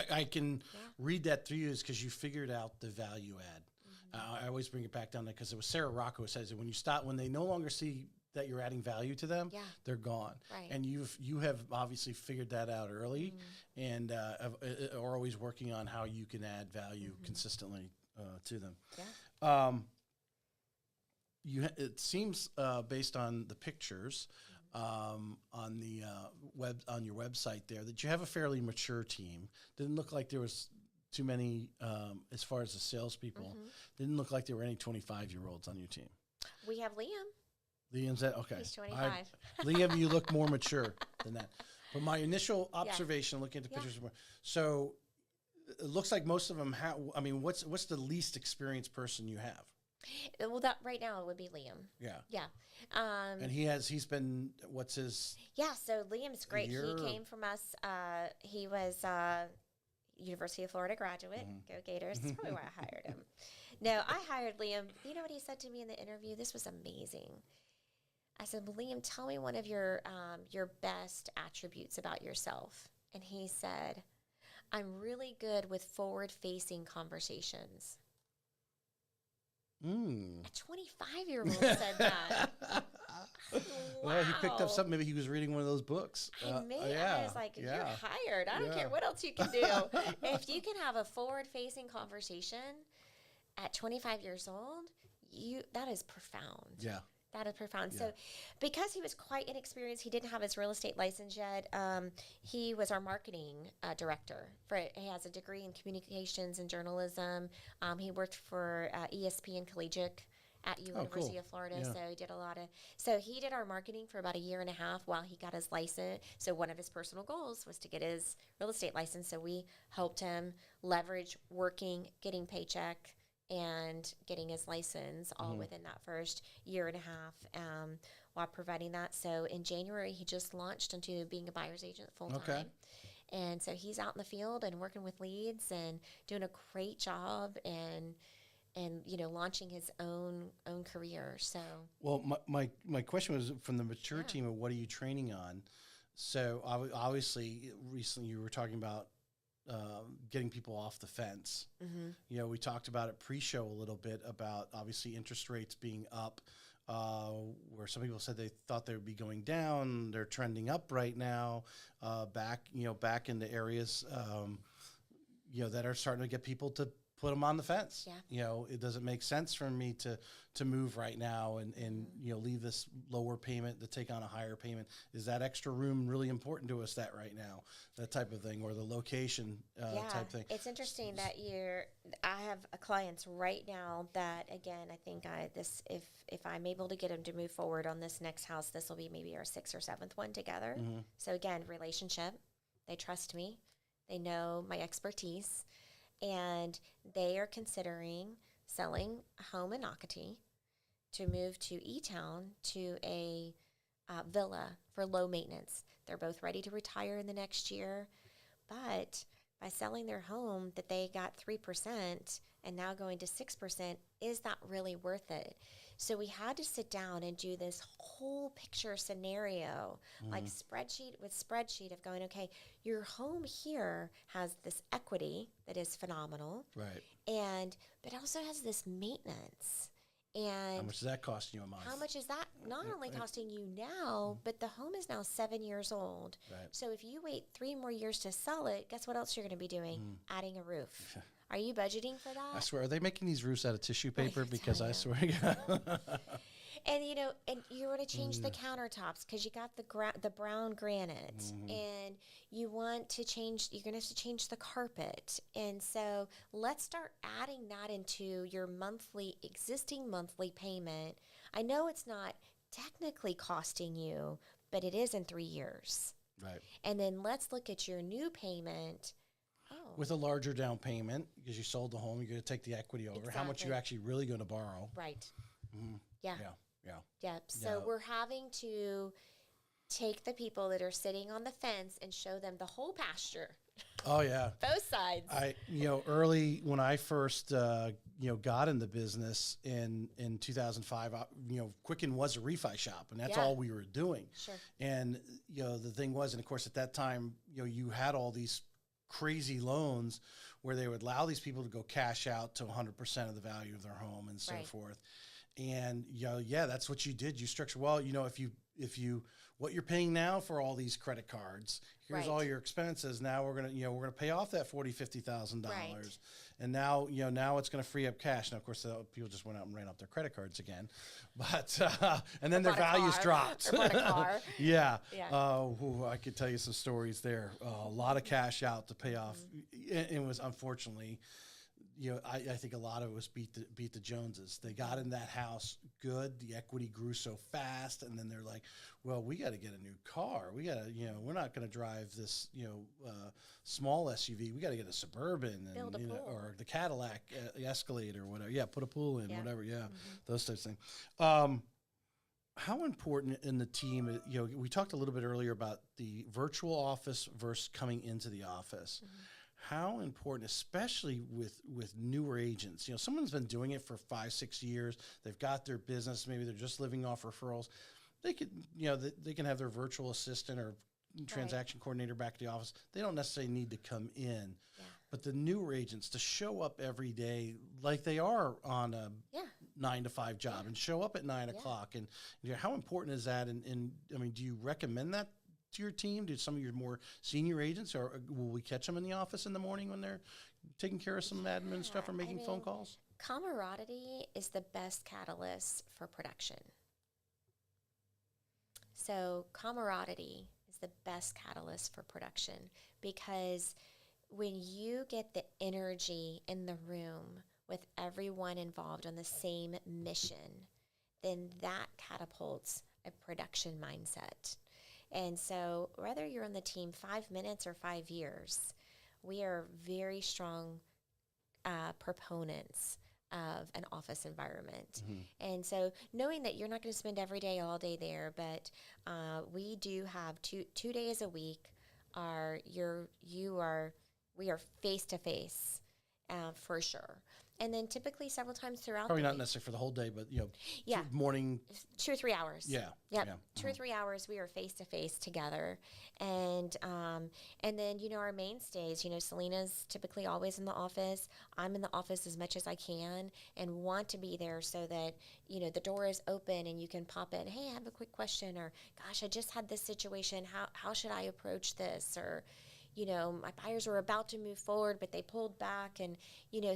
I can read that through you is because you figured out the value add. I always bring it back down there because it was Sarah Rocco who says that when they no longer see that you're adding value to them, they're gone. Right. And you have obviously figured that out early, and are always working on how you can add value consistently to them. Yeah. It seems based on the pictures on your website there that you have a fairly mature team. Didn't look like there was too many as far as the salespeople. Didn't look like there were any 25-year-olds on your team. We have Liam. Liam's at, okay. He's 25. Liam, you look more mature than that. But my initial observation, looking at the pictures, so it looks like most of them have. I mean, what's the least experienced person you have? Well, that right now it would be Liam. Yeah. Yeah. And he's been, what's his? Yeah. So Liam's great. He year? came from us. He was University of Florida graduate. Go Gators. That's probably why I hired him. No, I hired Liam. You know what he said to me in the interview? This was amazing. I said, Liam, tell me one of your best attributes about yourself. And he said, I'm really good with forward-facing conversations. A 25-year-old said that. Well, he picked up something. Maybe he was reading one of those books. I was like, you're hired. I don't care what else you can do. If you can have a forward-facing conversation at 25 years old, that is profound. Yeah. That is profound. Yeah. So because he was quite inexperienced, he didn't have his real estate license yet. He was our marketing director. He has a degree in communications and journalism. He worked for ESPN Collegiate at University of Florida. Yeah. So he did our marketing for about a year and a half while he got his license. So one of his personal goals was to get his real estate license. So we helped him leverage working, getting paycheck, and getting his license all within that first year and a half while providing that. So in January, he just launched into being a buyer's agent full-time. Okay. And so he's out in the field and working with leads and doing a great job and launching his own career. So well, my question was from the mature team of what are you training on? So obviously recently you were talking about getting people off the fence. We talked about it pre-show a little bit about obviously interest rates being up, where some people said they thought they would be going down. They're trending up right now, back into areas, that are starting to get people to put them on the fence. Yeah. It doesn't make sense for me to move right now and leave this lower payment to take on a higher payment. Is that extra room really important to us right now? That type of thing, or the location type thing. It's interesting that I have clients right now that, again, I think if I'm able to get them to move forward on this next house, this will be maybe our 6th or 7th one together. So again, relationship, they trust me. They know my expertise. And they are considering selling a home in Nocatee to move to E-Town to a villa for low maintenance. They're both ready to retire in the next year. But by selling their home that they got 3% and now going to 6%, is that really worth it? So we had to sit down and do this whole picture scenario, like spreadsheet of going, okay, your home here has this equity that is phenomenal. Right. But also has this maintenance. And how much is that costing you a month? How much is that not only costing you now, but the home is now 7 years old. Right. So if you wait 3 more years to sell it, guess what else you're going to be doing? Adding a roof. Are you budgeting for that? I swear, are they making these roofs out of tissue paper? Because I swear to God. And you're going to change the countertops because you got the brown granite, and you're going to have to change the carpet. And so let's start adding that into your existing monthly payment. I know it's not technically costing you, but it is in 3 years. Right. And then let's look at your new payment. With a larger down payment, because you sold the home, you're going to take the equity over. Exactly. How much you're actually really going to borrow. Right. Yeah. So we're having to take the people that are sitting on the fence and show them the whole pasture. Oh, yeah. Both sides. Early when I first, got in the business in 2005, Quicken was a refi shop, and that's all we were doing. Sure. And, the thing was, and of course, at that time, you had all these crazy loans where they would allow these people to go cash out to 100% of the value of their home and so forth. And that's what you did. You structured, if you what you're paying now for all these credit cards, here's all your expenses. Now we're gonna pay off that $50,000, and now it's gonna free up cash. Now of course people just went out and ran up their credit cards again, but and then their values dropped. Or bought a car. Yeah. I could tell you some stories there. A lot of cash out to pay off. It was unfortunately. I think a lot of it was beat the Joneses. They got in that house good. The equity grew so fast, and then they're like, "Well, we got to get a new car. We got to, we're not going to drive this, small SUV. We got to get a Suburban Build a pool. Or the Cadillac Escalade or whatever. Yeah, put a pool in, whatever. Yeah, those types of things." How important in the team? We talked a little bit earlier about the virtual office versus coming into the office. how important, especially with newer agents, someone's been doing it for 5-6 years. They've got their business. Maybe they're just living off referrals. They could, they can have their virtual assistant or transaction coordinator back at the office. They don't necessarily need to come in. Yeah. But the newer agents, to show up every day like they are on a 9 to 5 job and show up at 9 o'clock. And how important is that? And I mean, do you recommend that to your team? Do some of your more senior agents, or will we catch them in the office in the morning when they're taking care of some admin stuff or making phone calls? Camaraderie is the best catalyst for production. So camaraderie is the best catalyst for production, because when you get the energy in the room with everyone involved on the same mission, then that catapults a production mindset. And so whether you're on the team 5 minutes or 5 years, we are very strong proponents of an office environment. Mm-hmm. And so knowing that you're not going to spend every day all day there, but we do have two days a week we are face to face for sure. And then typically several times throughout Probably the not week. necessarily for the whole day, but morning 2 or 3 hours. Yeah. Yep. Yeah. 2 or 3 hours we are face to face together. And then, our mainstays, Selena's typically always in the office. I'm in the office as much as I can and want to be there so that, the door is open and you can pop in. Hey, I have a quick question, or gosh, I just had this situation. How should I approach this? Or, my buyers were about to move forward, but they pulled back. And,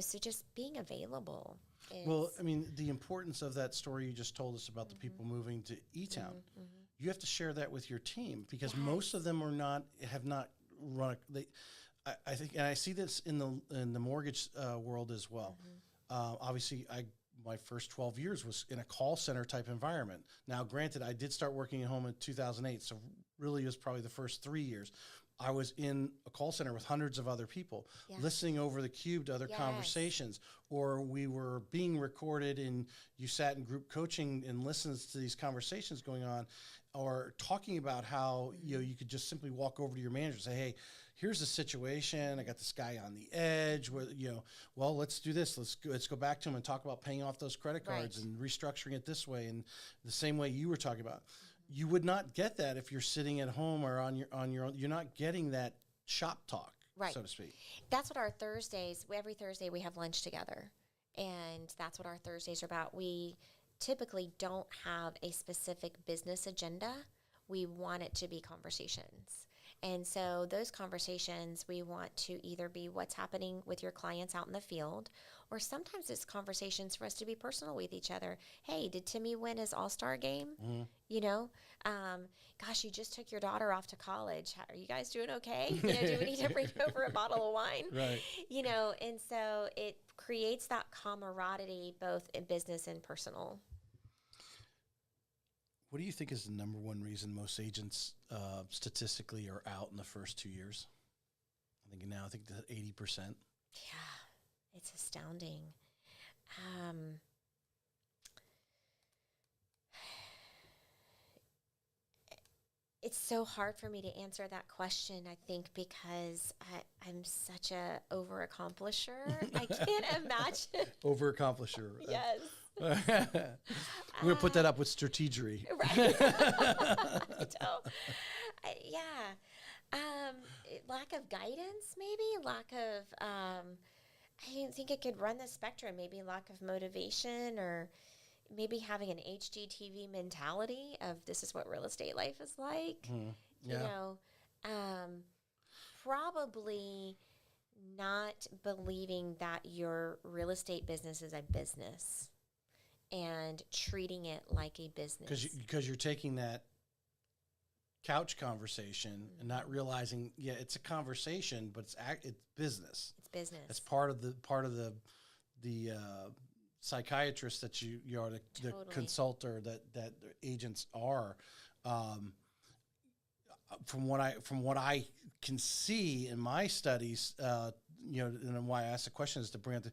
so just being available. Well, I mean, the importance of that story you just told us about the people moving to E-Town, you have to share that with your team, because most of them have not run. I think, and I see this in the mortgage world as well. Obviously, my first 12 years was in a call center type environment. Now, granted, I did start working at home in 2008, so really it was probably the first 3 years. I was in a call center with hundreds of other people, listening over the cube to other conversations, or we were being recorded and you sat in group coaching and listened to these conversations going on, or talking about how, you could just simply walk over to your manager and say, hey, here's the situation. I got this guy on the edge where, well, let's do this. Let's go back to him and talk about paying off those credit cards and restructuring it this way. And the same way you were talking about. You would not get that if you're sitting at home or on your own. You're not getting that shop talk, so to speak. That's what our Thursdays, every Thursday we have lunch together. And that's what our Thursdays are about. We typically don't have a specific business agenda. We want it to be conversations. And so those conversations, we want to either be what's happening with your clients out in the field, or sometimes it's conversations for us to be personal with each other. Hey, did Timmy win his all-star game? Gosh, you just took your daughter off to college. Are you guys doing okay? Do we need to bring over a bottle of wine? Right. And so it creates that camaraderie both in business and personal. What do you think is the number one reason most agents statistically are out in the first 2 years? I think the 80%. Yeah, it's astounding. It's so hard for me to answer that question, I think, because I'm such a over-accomplisher. I can't imagine. Over-accomplisher. Yes. We're going to put that up with strategery. Right. Lack of guidance, maybe. Lack of, I didn't think it could run the spectrum. Maybe lack of motivation, or maybe having an HGTV mentality of this is what real estate life is like. Probably not believing that your real estate business is a business and treating it like a business. Because you're taking that couch conversation and not realizing, it's a conversation, but it's business. It's business. It's part of the psychiatrist that you are, the consultant that agents are. From what I can see in my studies, and why I asked the question is to bring up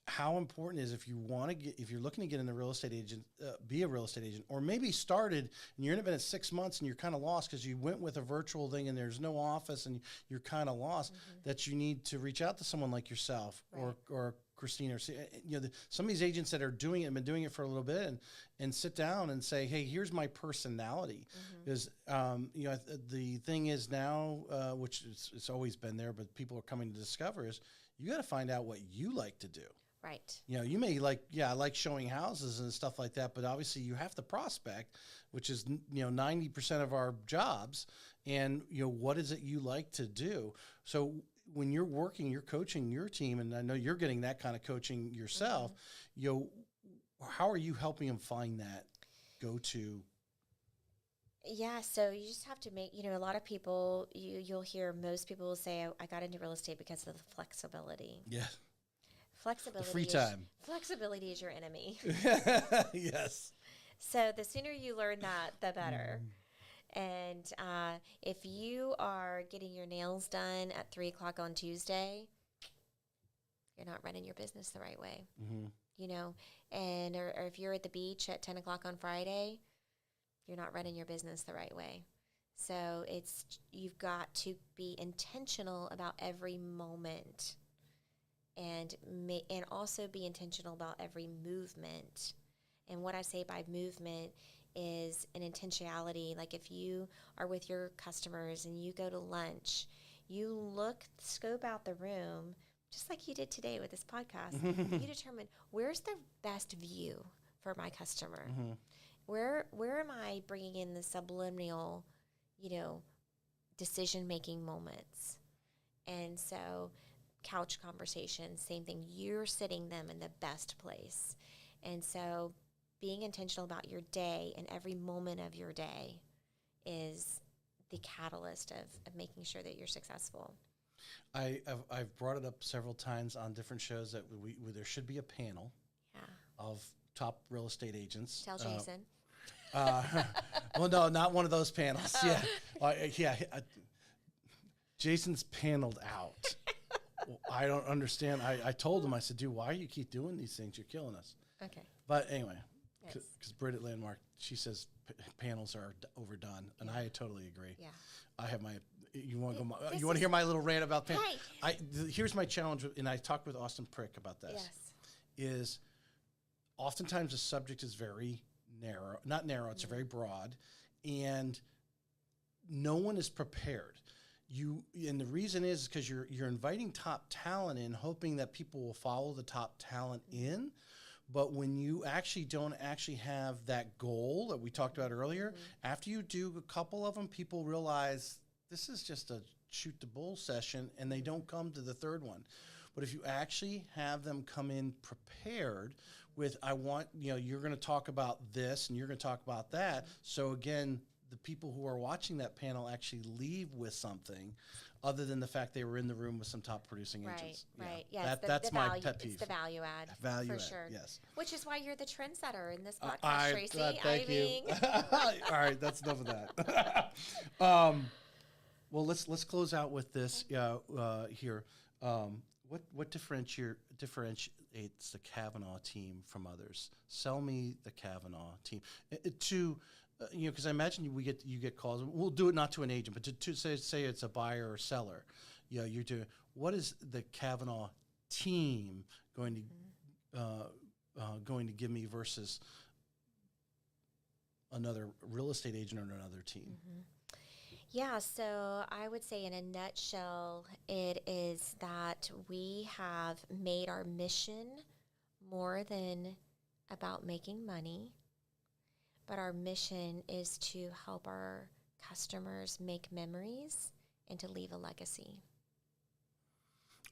how important is, if you're looking to get into real estate agent, be a real estate agent, or maybe started and you're in it at 6 months and you're kind of lost because you went with a virtual thing and there's no office and you're kind of lost, that you need to reach out to someone like yourself, or Christine, or some of these agents that are doing it and been doing it for a little bit, and sit down and say, hey, here's my personality. Because the thing is now, which it's always been there, but people are coming to discover, is you got to find out what you like to do. Right. You may I like showing houses and stuff like that, but obviously you have to prospect, which is 90% of our jobs. And what is it you like to do? So when you're working, you're coaching your team, and I know you're getting that kind of coaching yourself. How are you helping them find that go-to? Yeah, so you just have to make, a lot of people, you'll hear most people will say, I got into real estate because of the flexibility. Yeah. Flexibility. The free time. Flexibility is your enemy. Yes. So the sooner you learn that, the better. And if you are getting your nails done at 3 o'clock on Tuesday, you're not running your business the right way. And or if you're at the beach at 10 o'clock on Friday, you're not running your business the right way. So you've got to be intentional about every moment, and also be intentional about every movement. And what I say by movement is an intentionality. Like if you are with your customers and you go to lunch, you scope out the room, just like you did today with this podcast. You determine, where's the best view for my customer? Where am I bringing in the subliminal, decision-making moments? And so couch conversation, same thing. You're sitting them in the best place. And so being intentional about your day and every moment of your day is the catalyst of making sure that you're successful. I've brought it up several times on different shows that where there should be a panel of top real estate agents. Tell Jason. Well, no, not one of those panels. Jason's paneled out. Well, I don't understand. I told him, I said, dude, why do you keep doing these things? You're killing us. Okay. But anyway, Yes. because Britt Landmark, she says panels are overdone, and I totally agree. Yeah. I have my. You want to go? You want to hear my little rant about panels? Here's my challenge, and I talked with Austin Prick about this. Yes. Is oftentimes the subject is very narrow, not narrow. It's very broad, and no one is prepared. And the reason is because you're inviting top talent in, hoping that people will follow the top talent in. But when you don't have that goal that we talked about earlier, after you do a couple of them, people realize this is just a shoot the bull session, and they don't come to the third one. But if you actually have them come in prepared with, you're going to talk about this and you're going to talk about that. So again, the people who are watching that panel actually leave with something other than the fact they were in the room with some top producing agents. Right. Yes, that's my pet peeve. It's the value add. Value for add, sure. yes. Which is why you're the trendsetter in this podcast, Tracy. Thank you. All right, that's enough of that. Well, let's close out with this here. What differentiates the Cavanaugh team from others? Sell me the Cavanaugh team. Because I imagine you get calls. We'll do it not to an agent, but to say it's a buyer or seller. You're doing. What is the Cavanaugh team going to give me versus another real estate agent or another team? Yeah, so I would say in a nutshell, it is that we have made our mission more than about making money, but our mission is to help our customers make memories and to leave a legacy.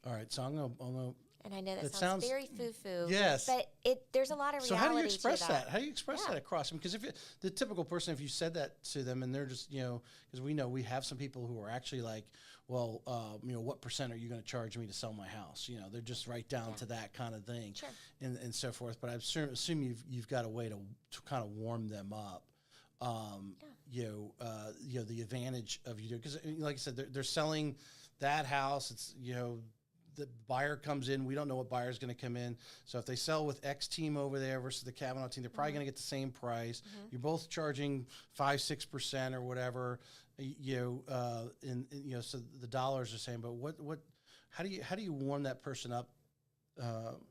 All right, so I'm gonna and I know that sounds very foo-foo. Yes. But there's a lot of reality to that. So how do you express that? How do you express that across them? Because the typical person, if you said that to them and they're just, because we have some people who are actually like, well, what percent are you going to charge me to sell my house? They're just right down to that kind of thing, sure. and so forth. But I assume you've got a way to kind of warm them up. The advantage of because like I said, they're selling that house. It's the buyer comes in, we don't know what buyer's going to come in. So if they sell with X team over there versus the Cavanaugh team, they're probably going to get the same price. You're both charging 5-6% or whatever, so the dollars are the same. But how do you warm that person up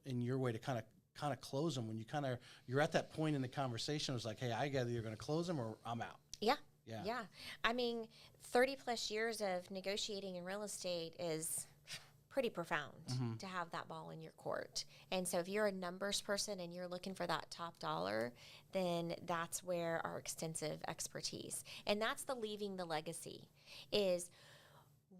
in your way to kind of close them when you're at that point in the conversation? It was like, hey, I gather you're going to close them or I'm out. Yeah. I mean, 30 plus years of negotiating in real estate is pretty profound to have that ball in your court. And so if you're a numbers person and you're looking for that top dollar, then that's where our extensive expertise, and that's the leaving the legacy, is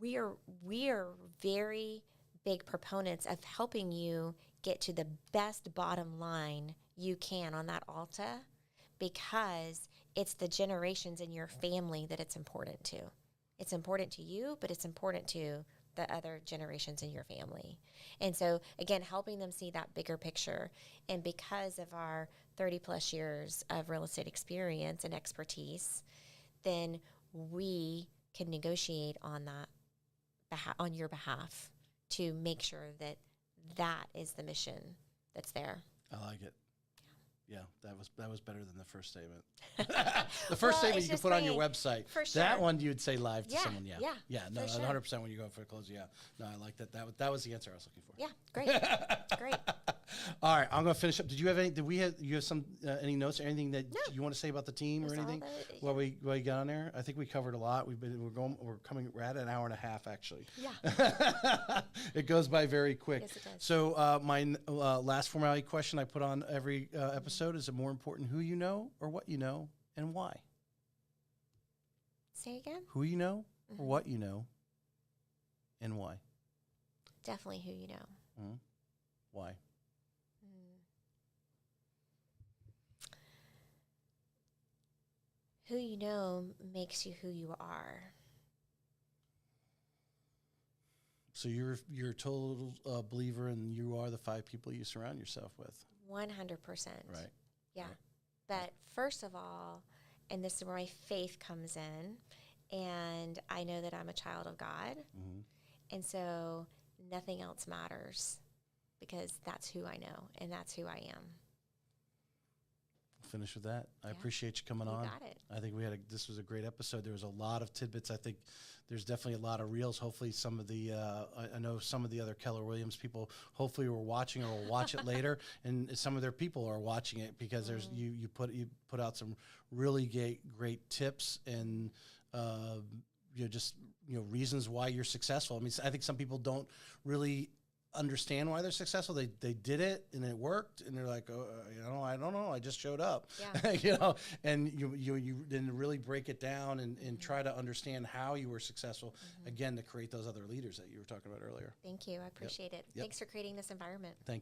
we are very big proponents of helping you get to the best bottom line you can on that Alta, because it's the generations in your family that it's important to. It's important to you, but it's important to the other generations in your family. And so, again, helping them see that bigger picture. And because of our 30 plus years of real estate experience and expertise, then we can negotiate on that on your behalf to make sure that that is the mission that's there. I like it. Yeah, that was better than the first statement. The first statement you can put on your website. For sure. That one you would say live to someone. Yeah. No, for sure. 100% when you go for a close. Yeah. No, I like that. That was the answer I was looking for. Yeah, great. All right, I'm gonna finish up. You have some any notes or anything that you want to say about the team or anything? While we got on there, I think we covered a lot. We're at an hour and a half actually. Yeah. It goes by very quick. Yes, it does. So my last formality question I put on every episode: is it more important who you know or what you know, and why? Say again. Who you know or what you know, and why? Definitely who you know. Why? Who you know makes you who you are. So you're a total believer in you are the 5 people you surround yourself with. 100%. Right. Yeah. But first of all, and this is where my faith comes in, and I know that I'm a child of God, and so nothing else matters, because that's who I know and that's who I am. Finish with that. I appreciate you coming on. You got it. I think this was a great episode. There was a lot of tidbits. I think there's definitely a lot of reels. Hopefully some of the, I know some of the other Keller Williams people hopefully were watching or will watch it later, and some of their people are watching it because there's you put out some really great tips and reasons why you're successful. I mean, I think some people don't really understand why they're successful. They did it and it worked, and they're like, I don't know, I just showed up. And you didn't really break it down and try to understand how you were successful, again, to create those other leaders that you were talking about earlier. Thank you. I appreciate it. Yep. Thanks for creating this environment. Thank you.